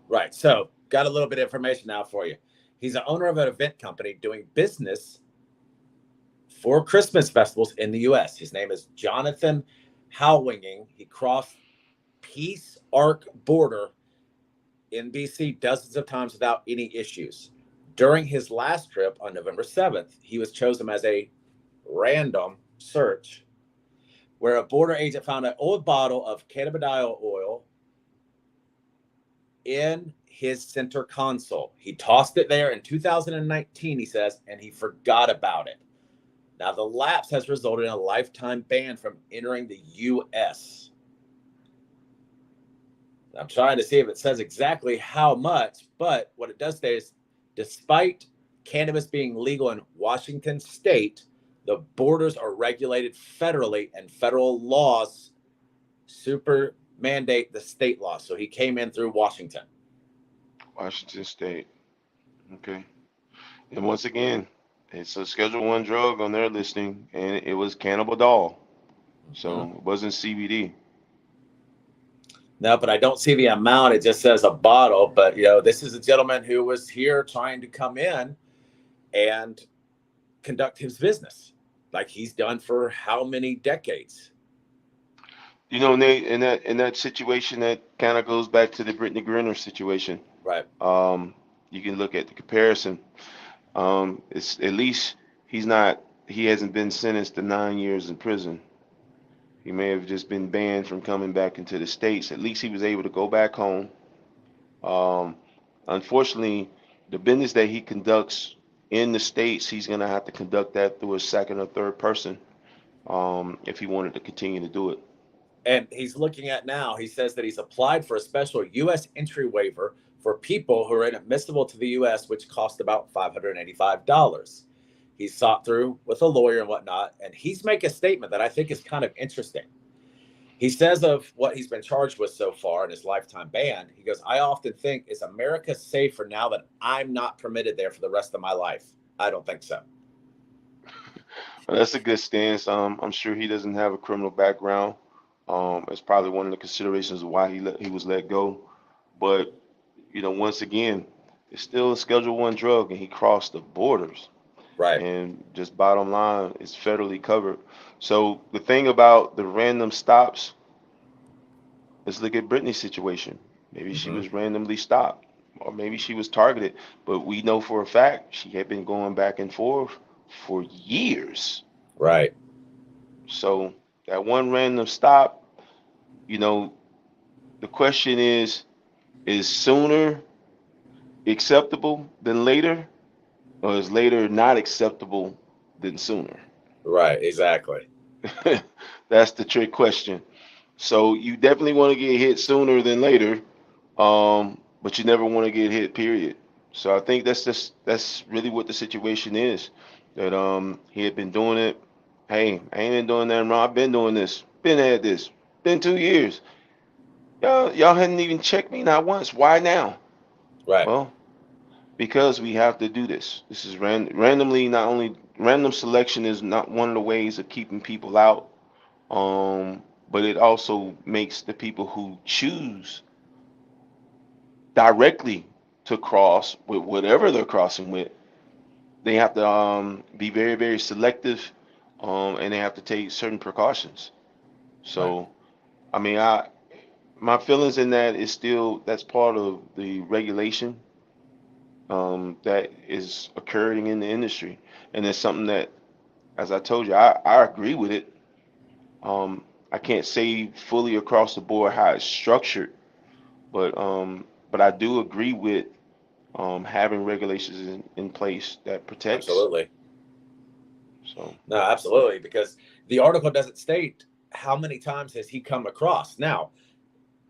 Right. So got a little bit of information now for you. He's the owner of an event company doing business for Christmas festivals in the U.S. His name is Jonathan Howinging. He crossed Peace Arc border in BC dozens of times without any issues. During his last trip on November 7th, he was chosen as a random search where a border agent found an old bottle of cannabidiol oil in his center console. He tossed it there in 2019, he says, and he forgot about it. Now, the lapse has resulted in a lifetime ban from entering the U.S. I'm trying to see if it says exactly how much, but what it does say is despite cannabis being legal in Washington state, the borders are regulated federally and federal laws super mandate the state law. So he came in through Washington. Washington State. Okay. And once again, it's a Schedule One drug on their listing, and it was cannabidol, so Mhm. it wasn't CBD. No, but I don't see the amount. It just says a bottle. But, this is a gentleman who was here trying to come in and conduct his business like he's done for how many decades? Nate, in that situation, that kind of goes back to the Brittany Griner situation. Right. Um, you can look at the comparison. It's at least he hasn't been sentenced to 9 years in prison. He may have just been banned from coming back into the states. At least he was able to go back home. Um, Unfortunately, the business that he conducts in the states, he's gonna have to conduct that through a second or third person, if he wanted to continue to do it. And he's looking at now, he says that he's applied for a special U.S. entry waiver for people who are inadmissible to the U.S., which cost about $585. He's sought through with a lawyer and whatnot, and he's making a statement that I think is kind of interesting. He says of what he's been charged with so far in his lifetime ban, he goes, I often think, is America safer now that I'm not permitted there for the rest of my life? I don't think so. That's a good stance. I'm sure he doesn't have a criminal background. It's probably one of the considerations of why he was let go. But once again, it's still a Schedule One drug, and he crossed the borders. Right. And just bottom line, it's federally covered. So the thing about the random stops, let's look at Brittany's situation. Maybe she Mm-hmm. was randomly stopped, or maybe she was targeted. But we know for a fact she had been going back and forth for years. Right. So that one random stop, you know, the question is sooner acceptable than later, or is later not acceptable than sooner? Right. Exactly. That's the trick question. So you definitely want to get hit sooner than later, but you never want to get hit, period. So I think that's really what the situation is. That he had been doing it. Hey, I ain't been doing nothing wrong. I've been doing this. Been at this. Been 2 years. Y'all hadn't even checked me not once. Why now? Right. Well, because we have to do this. This is randomly. Not only random selection is not one of the ways of keeping people out, but it also makes the people who choose directly to cross with whatever they're crossing with, they have to be very, very selective, and they have to take certain precautions. Right. So, I mean, my feelings in that is still that's part of the regulation that is occurring in the industry, and it's something that, as I told you, I agree with it. I can't say fully across the board how it's structured, but I do agree with having regulations in place that protects. Absolutely. So No, absolutely. Because the article doesn't state how many times has he come across. Now,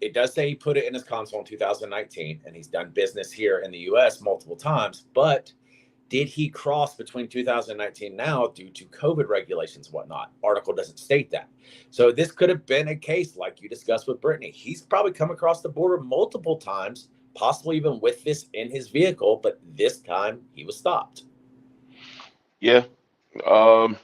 it does say he put it in his console in 2019 and he's done business here in the US multiple times, but did he cross between 2019 now due to COVID regulations and whatnot? Article doesn't state that. So this could have been a case like you discussed with Brittany. He's probably come across the border multiple times, possibly even with this in his vehicle, but this time he was stopped. yeah, um,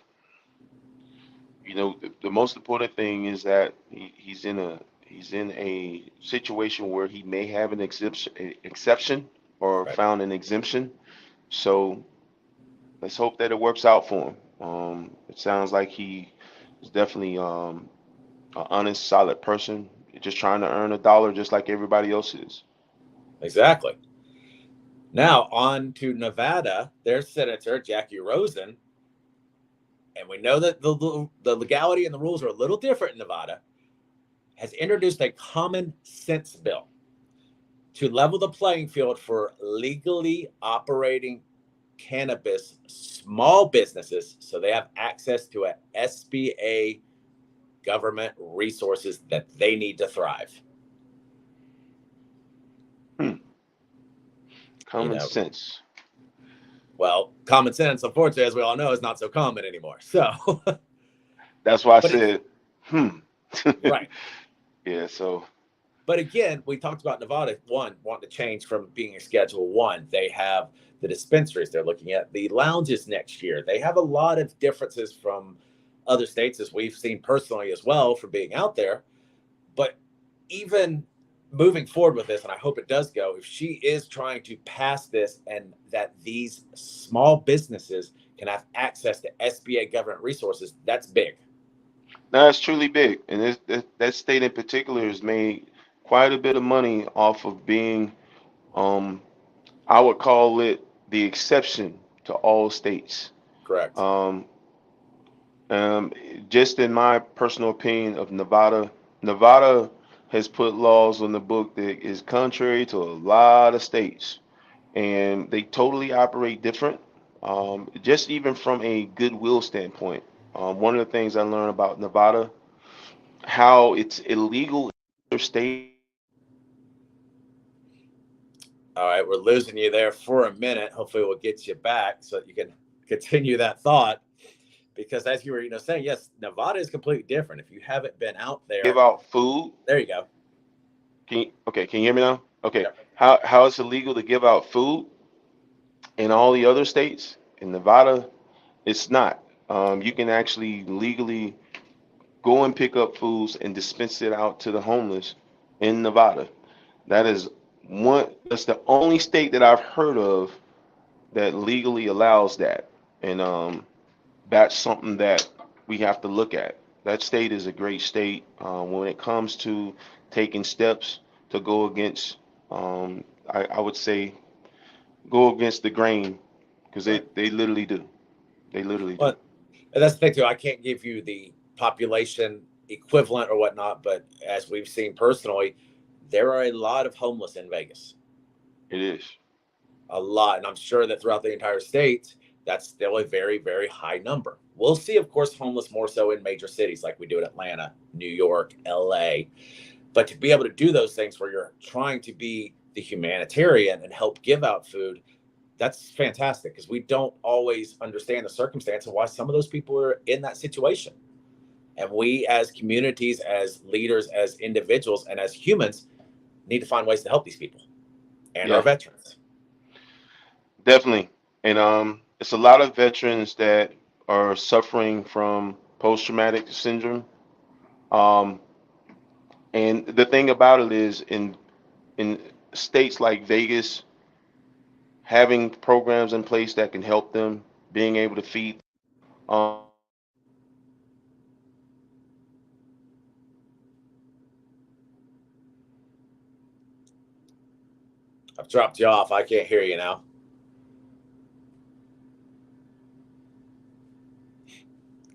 the most important thing is that he's in a situation where he may have an exception or Right. found an exemption. So let's hope that it works out for him. It sounds like he is definitely an honest, solid person, just trying to earn a dollar just like everybody else is. Exactly. Now on to Nevada. Their senator, Jackie Rosen, and we know that the legality and the rules are a little different in Nevada, has introduced a common sense bill. to level the playing field for legally operating cannabis small businesses so they have access to a SBA government resources that they need to thrive. Hmm. You Common know, sense. well, common sense, unfortunately, as we all know, is not so common anymore. So, That's why I but it's said, hmm. right. Yeah, so But again, we talked about Nevada, one, wanting to change from being a Schedule One. They have the dispensaries. They're looking at the lounges next year. They have a lot of differences from other states, as we've seen personally as well from being out there. But even moving forward with this, and I hope it does go, if she is trying to pass this and that these small businesses can have access to SBA government resources, that's big. now it's truly big, and that state in particular has made quite a bit of money off of being, um, I would call it the exception to all states. Correct. Um, um, just in my personal opinion of Nevada, Nevada has put laws on the book that is contrary to a lot of states, and they totally operate different. Just even from a goodwill standpoint, one of the things I learned about Nevada, how it's illegal in other states. All right, we're losing you there for a minute. Hopefully, we'll get you back so that you can continue that thought. Because as you were, saying, yes, Nevada is completely different. If you haven't been out Give there, out food. there you go. Okay, can you hear me now? Okay, Yep. how it's illegal to give out food in all the other states? In Nevada, it's not. You can actually legally go and pick up foods and dispense it out to the homeless in Nevada. That is that's the only state that I've heard of that legally allows that. And that's something that we have to look at. That state is a great state when it comes to taking steps to go against, I would say, go against the grain, because Right. they literally do. They literally do. Well, and that's the thing too. I can't give you the population equivalent or whatnot, but as we've seen personally, there are a lot of homeless in Vegas. It is. A lot, and I'm sure that throughout the entire state, that's still a very, very high number. We'll see, of course, homeless more so in major cities like we do in Atlanta, New York, LA. But to be able to do those things where you're trying to be the humanitarian and help give out food, that's fantastic because we don't always understand the circumstance of why some of those people are in that situation. And we, as communities, as leaders, as individuals, and as humans, need to find ways to help these people and our Yeah, veterans. definitely. And it's a lot of veterans that are suffering from post-traumatic syndrome. Um, and the thing about it is, in states like Vegas, having programs in place that can help them, being able to feed. I've dropped you off. I can't hear you now.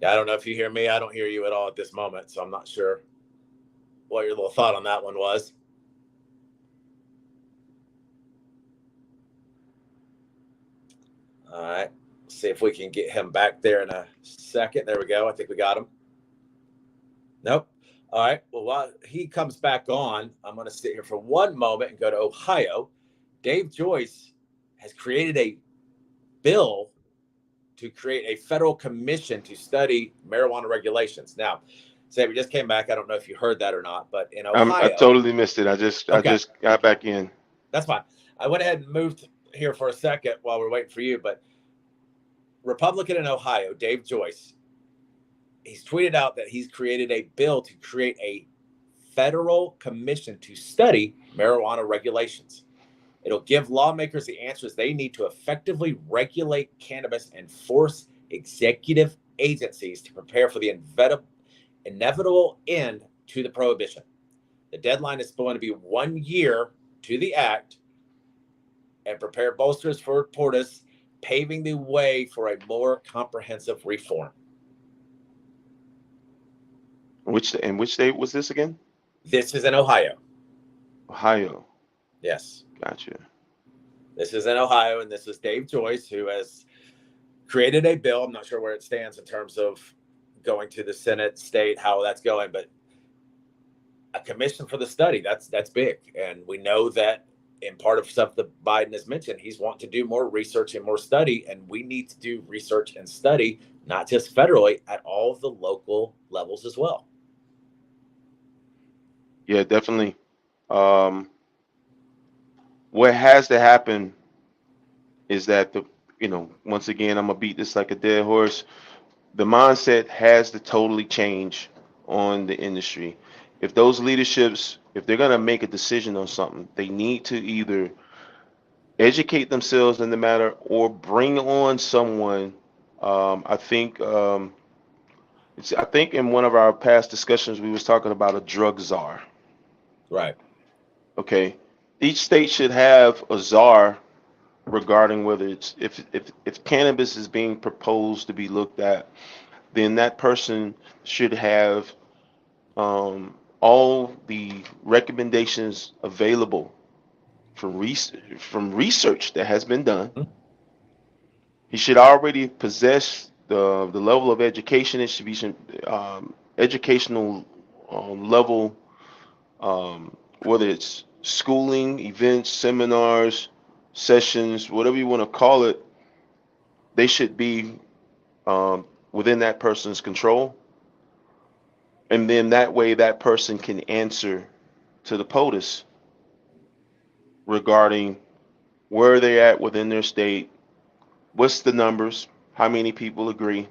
Yeah, I don't know if you hear me. I don't hear you at all at this moment, so I'm not sure what your little thought on that one was. All right. See if we can get him back there in a second. There we go. I think we got him. Nope. All right. Well, while he comes back on, I'm going to sit here for one moment and go to Ohio. Dave Joyce has created a bill to create a federal commission to study marijuana regulations. Now, say we just came back. I don't know if you heard that or not, but in I Ohio, totally missed it. I okay, just got back in. that's fine. I went ahead and moved here for a second while we're waiting for you, but Republican in Ohio, Dave Joyce, he's tweeted out that he's created a bill to create a federal commission to study marijuana regulations. It'll give lawmakers the answers they need to effectively regulate cannabis and force executive agencies to prepare for the inevitable end to the prohibition. The deadline is going to be 1 year to the act and prepare bolsters for Portis, paving the way for a more comprehensive reform. Which state was this again? This is in Ohio. Ohio. Yes. Gotcha. This is in Ohio, and this is Dave Joyce, who has created a bill. I'm not sure where it stands in terms of going to the Senate, state, how that's going, but a commission for the study. That's big, and we know that in part of stuff that Biden has mentioned, he's wanting to do more research and more study, and we need to do research and study not just federally at all of the local levels as well. Yeah, definitely. Um, what has to happen is that once again, I'm gonna beat this like a dead horse. The mindset has to totally change on the industry. If those leaderships, if they're gonna make a decision on something, they need to either educate themselves in the matter or bring on someone. I think I think in one of our past discussions we was talking about a drug czar. Right. Okay, each state should have a czar regarding whether it's if cannabis is being proposed to be looked at, then that person should have all the recommendations available from research that has been done. Mhm. He should already possess the level of education. It should be some educational level, whether it's schooling, events, seminars, sessions, whatever you want to call it. They should be within that person's control, and then that way that person can answer to the POTUS regarding where they're at within their state, what's the numbers, how many people agree,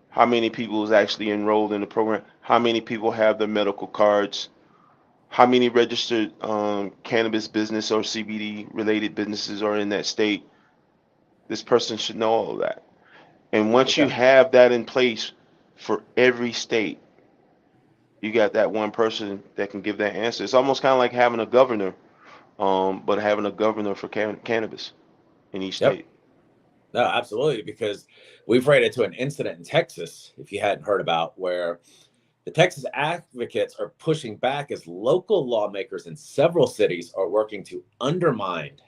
how many people is actually enrolled in the program, how many people have their medical cards, how many registered cannabis business or CBD related businesses are in that state. This person should know all of that. And once you Okay. have that in place for every state, you got that one person that can give that answer. It's almost kind of like having a governor, but having a governor for cannabis in each Yep. state. No, absolutely. Because we've ran into an incident in Texas, if you hadn't heard about, where the Texas advocates are pushing back as local lawmakers in several cities are working to undermine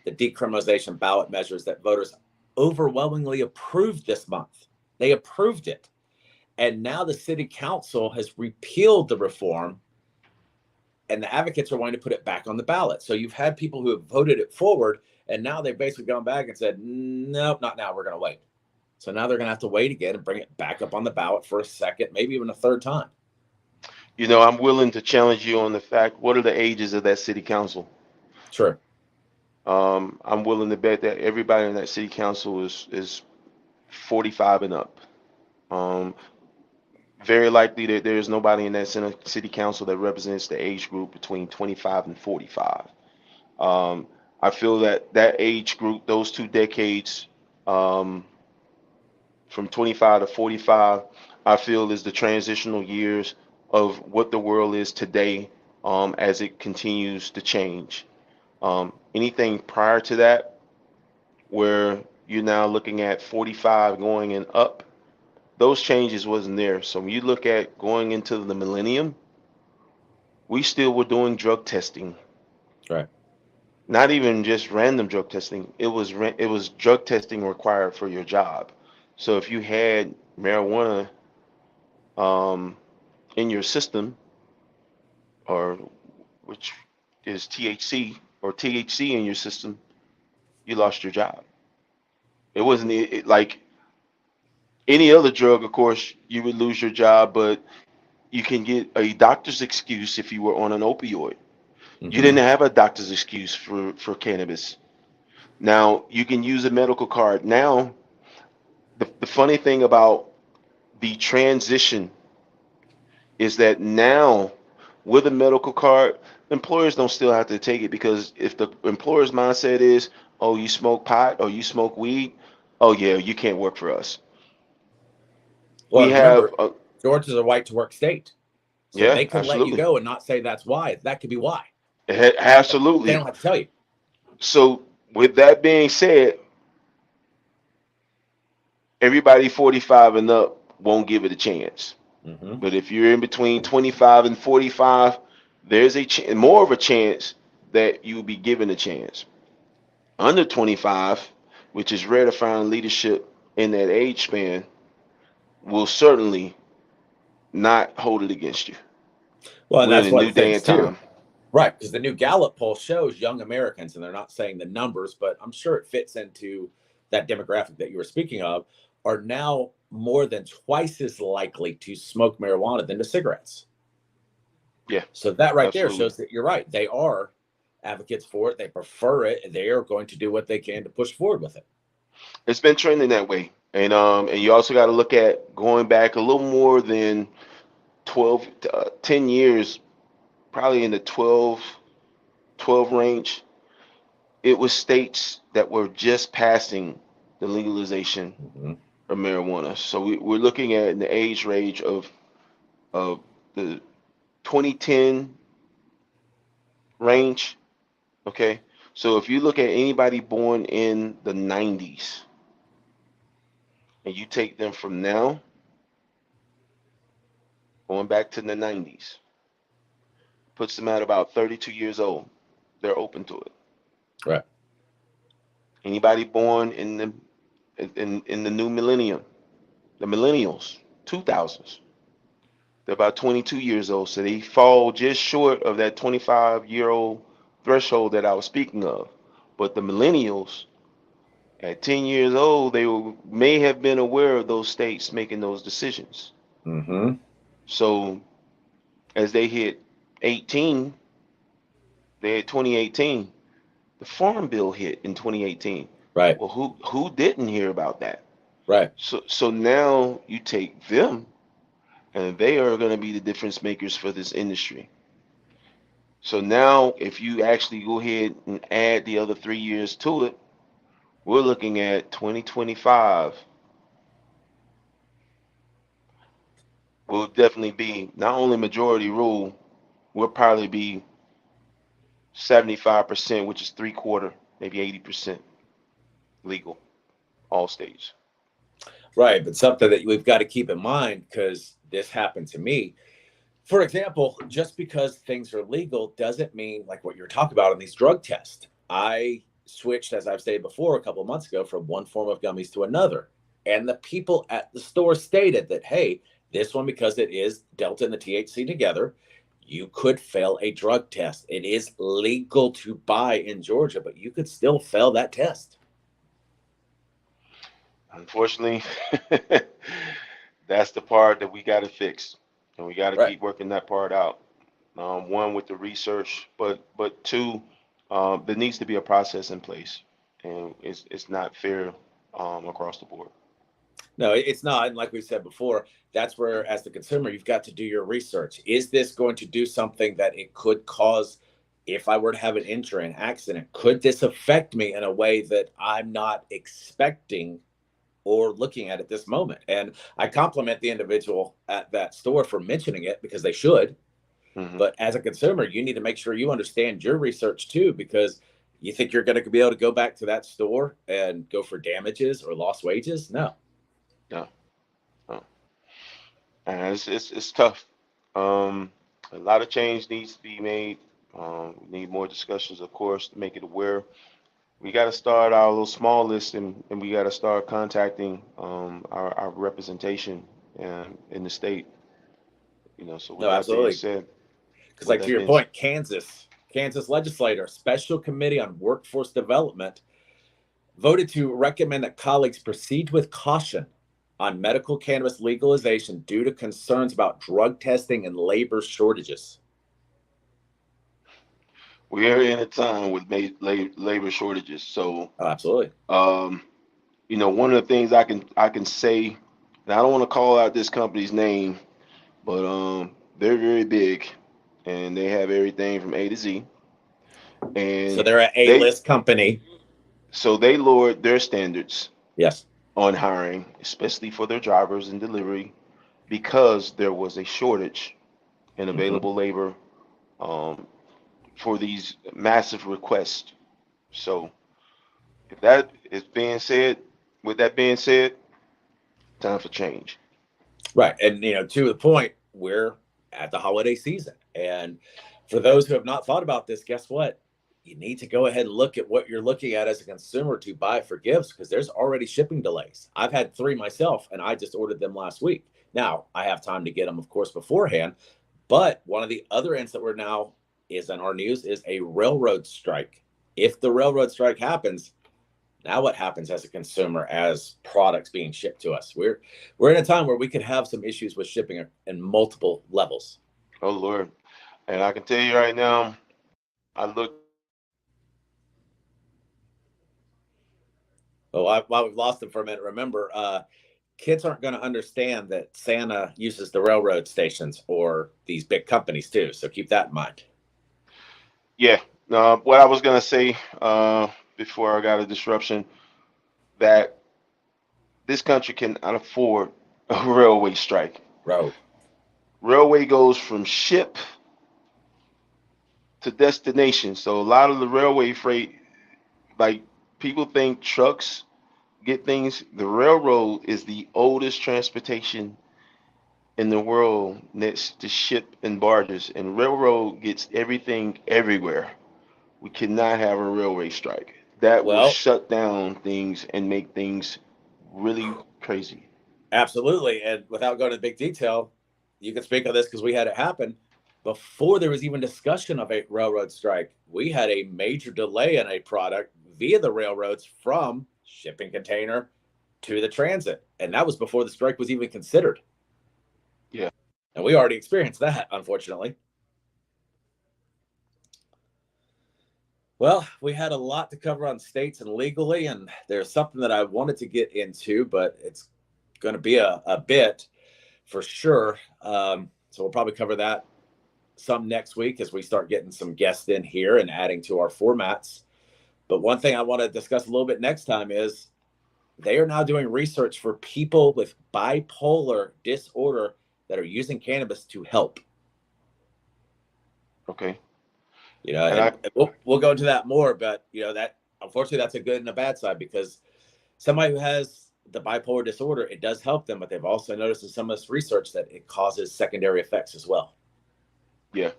the decriminalization ballot measures that voters overwhelmingly approved this month. They approved it. And now the city council has repealed the reform, and the advocates are wanting to put it back on the ballot. So you've had people who have voted it forward, and now they've basically gone back and said, nope, not now. We're going to wait. So now they're going to have to wait again and bring it back up on the ballot for a second, maybe even a third time. I'm willing to challenge you on the fact, what are the ages of that city council? Sure. I'm willing to bet that everybody in that city council is 45 and up. Um, Very likely that there's nobody in that city council that represents the age group between 25 and 45. Um, I feel that that age group, those 2 decades, um, from 25 to 45, I feel is the transitional years of what the world is today, as it continues to change. Anything prior to that, where you're now looking at 45 going and up, those changes wasn't there. So when you look at going into the millennium, we still were doing drug testing. Right. Not even just random drug testing. It was drug testing required for your job. So if you had marijuana um, in your system, or which is THC in your system, you lost your job. It wasn't like any other drug. Of course, you would lose your job, but you can get a doctor's excuse if you were on an opioid. You Mm-hmm. didn't have a doctor's excuse for cannabis. Now you can use a medical card. Now, the funny thing about the transition is that now with a medical card, employers don't still have to take it, because if the employer's mindset is, oh, you smoke pot or you smoke weed, oh yeah, you can't work for us. Well, We and have remember, Georgia's a right to work state. So yeah, they can let you absolutely. go and not say that's why. That could be why. They Absolutely. don't have to tell you. So with that being said, everybody 45 and up won't give it a chance. Mm-hmm. But if you're in between 25 and 45, there's more of a chance that you will be given a chance. Under 25, which is rare to find leadership in that age span, will certainly not hold it against you. Well, and We're in that's a one of new the day things and too. time. Right, because the new Gallup poll shows young Americans, and they're not saying the numbers, but I'm sure it fits into that demographic that you were speaking of, are now more than twice as likely to smoke marijuana than to cigarettes. Yeah, So that right there absolutely. shows that you're right. They are advocates for it. They prefer it. They are going to do what they can to push forward with it. It's been trending that way. And you also got to look at going back a little more than 12, 10 years, probably in the 12 range. It was states that were just passing the legalization Mm-hmm. of marijuana. So we're looking at in the age range of the 2010 range. Okay. So if you look at anybody born in the 90s and you take them from now, going back to the 90s, puts them at about 32 years old. They're open to it. Right. Anybody born in the new millennium, the millennials, 2000s, they're about 22 years old, so they fall just short of that 25-year-old threshold that I was speaking of. But the millennials, at 10 years old, may have been aware of those states making those decisions. Mm-hmm. So as they hit 18, they had 2018. The Farm Bill hit in 2018. Right. Well, who didn't hear about that? Right. So now you take them, and they are going to be the difference makers for this industry. So now, if you actually go ahead and add the other 3 years to it, we're looking at 2025 will definitely be not only majority rule, will probably be 75%, which is three quarter, maybe 80% legal, all states. Right. But something that we've got to keep in mind, because this happened to me. For example, just because things are legal doesn't mean like what you're talking about in these drug tests. I switched, as I've stated before, a couple of months ago from one form of gummies to another. And the people at the store stated that, hey, this one, because it is Delta and the THC together, you could fail a drug test. It is legal to buy in Georgia, but you could still fail that test. Unfortunately, that's the part that we got to fix, and we got to Right. keep working that part out. One with the research, but two, there needs to be a process in place, and it's not fair across the board. No, it's not. And like we said before, that's where, as the consumer, you've got to do your research. Is this going to do something that it could cause if I were to have an injury, an accident? Could this affect me in a way that I'm not expecting or looking at this moment? And I compliment the individual at that store for mentioning it because they should. Hmm. But as a consumer, you need to make sure you understand your research too, because you think you're going to be able to go back to that store and go for damages or lost wages? No. Yeah, no. And it's tough. A lot of change needs to be made. We need more discussions, of course, to make it aware. We got to start our little small list, and we got to start contacting our representation in the state. So with No, that being absolutely. said, Because, with like to that your being s- point, Kansas legislator, special committee on workforce development, voted to recommend that colleagues proceed with caution on medical cannabis legalization due to concerns about drug testing and labor shortages. we are in a time with labor shortages. So, Oh, absolutely. um, one of the things I can say, and I don't want to call out this company's name, but they're very big, and they have everything from A to Z, So and they're an they A-list company. so they lowered their standards Yes. on hiring, especially for their drivers and delivery, because there was a shortage in Mm-hmm. available labor um, for these massive requests. So, if that is being said, with that being said, time for change. Right. And, to the point, we're at the holiday season. And for those who have not thought about this, guess what? you need to go ahead and look at what you're looking at as a consumer to buy for gifts, because there's already shipping delays. I've had 3 myself, and I just ordered them last week. Now I have time to get them, of course, beforehand. But one of the other ends that we're now is in our news is a railroad strike. If the railroad strike happens, now what happens as a consumer as products being shipped to us? We're in a time where we could have some issues with shipping in multiple levels. Oh Lord. And I can tell you right now, I looked at Well, while we've lost them for a minute, remember, kids aren't going to understand that Santa uses the railroad stations or these big companies too. So keep that in mind. yeah, what I was gonna say before I got a disruption, that this country cannot afford a railway strike. Road. Railway goes from ship to destination. So a lot of the railway freight, like people think trucks get things. The railroad is the oldest transportation in the world next to ship and barges, and railroad gets everything everywhere. We cannot have a railway strike. That will Well, shut down things and make things really crazy. absolutely. And without going into big detail, you can speak of this because we had it happen before there was even discussion of a railroad strike. We had a major delay in a product via the railroads from shipping container to the transit. And that was before the strike was even considered. Yeah. And we already experienced that, unfortunately. Well, we had a lot to cover on states and legally, and there's something that I wanted to get into, but it's going to be a bit for sure. So we'll probably cover that some next week as we start getting some guests in here and adding to our formats. But one thing I want to discuss a little bit next time is they are now doing research for people with bipolar disorder that are using cannabis to help. Okay. And And we'll go into that more, but that unfortunately that's a good and a bad side, because somebody who has the bipolar disorder, it does help them, but they've also noticed in some of this research that it causes secondary effects as well. yeah,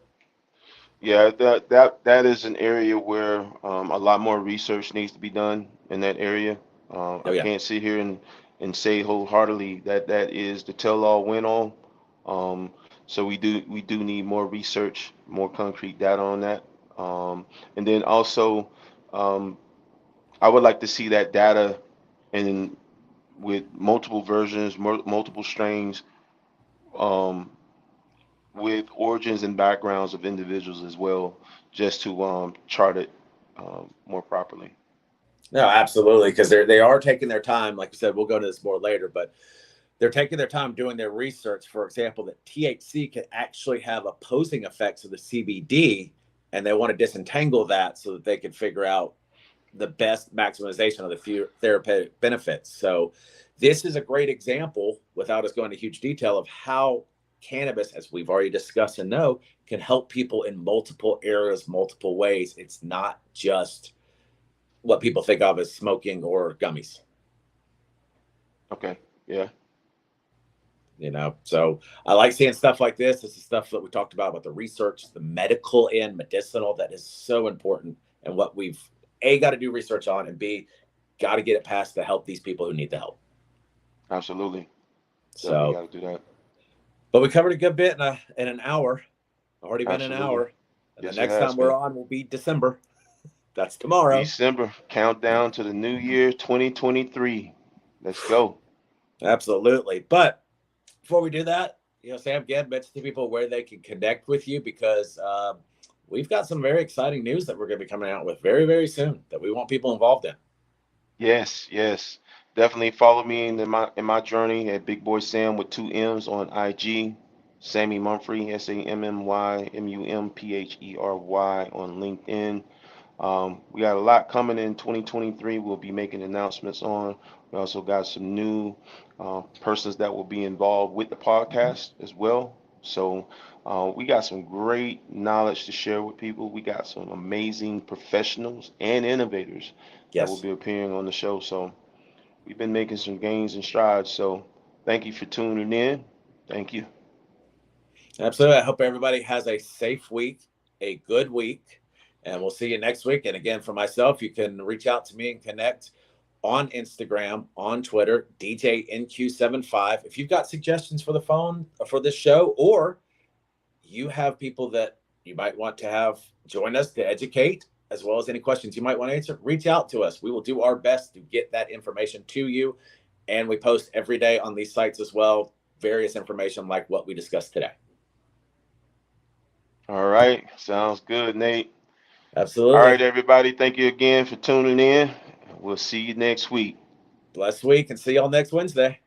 yeah, that is an area where a lot more research needs to be done in that area. Oh I yeah. can't sit here and say wholeheartedly that that is the tell-all win-all. Um, so we do need more research, more concrete data on that. And then also, um, I would like to see that data in with multiple versions, multiple strains, um, with origins and backgrounds of individuals as well, just to chart it more properly. No, absolutely, because they are taking their time. Like you said, we'll go into this more later, but they're taking their time doing their research. For example, that THC can actually have opposing effects of the CBD, and they want to disentangle that so that they can figure out the best maximization of the therapeutic benefits. So, this is a great example, without us going into huge detail, of how cannabis, as we've already discussed and know, can help people in multiple areas, multiple ways. It's not just what people think of as smoking or gummies. Okay. Yeah. So I like seeing stuff like this. This is stuff that we talked about the research, the medical and medicinal, that is so important, and what we've A, got to do research on, and B, got to get it passed to help these people who need the help. Absolutely. Definitely So, got to do that. but we covered a good bit in an hour. Already been an Absolutely. hour, and the Yes, it next has time we're been. on will be December. That's tomorrow. December countdown to the new year 2023. Let's go. Absolutely. But before we do that, Sam, again, mention to people where they can connect with you, because we've got some very exciting news that we're going to be coming out with very, very soon that we want people involved in. Yes, yes. Definitely follow me in my journey at Big Boy Sam with two M's on IG. Sammy Mumphrey, SammyMumphery on LinkedIn. We got a lot coming in 2023. We'll be making announcements on. We also got some new persons that will be involved with the podcast as well. So we got some great knowledge to share with people. We got some amazing professionals and innovators that will Yes, be appearing on the show. So we've been making some gains and strides. So thank you for tuning in. Thank you. absolutely. I hope everybody has a safe week, a good week, And we'll see you next week. And again, for myself, you can reach out to me and connect on Instagram, on Twitter, DJNQ75. If you've got suggestions for the phone for this show, or you have people that you might want to have join us to educate, as well as any questions you might want to answer, reach out to us. We will do our best to get that information to you. And we post every day on these sites as well, various information like what we discussed today. All right. Sounds good, Nate. All right, Absolutely. everybody. Thank you again for tuning in. We'll see you next week. Blessed week and see y'all next Wednesday.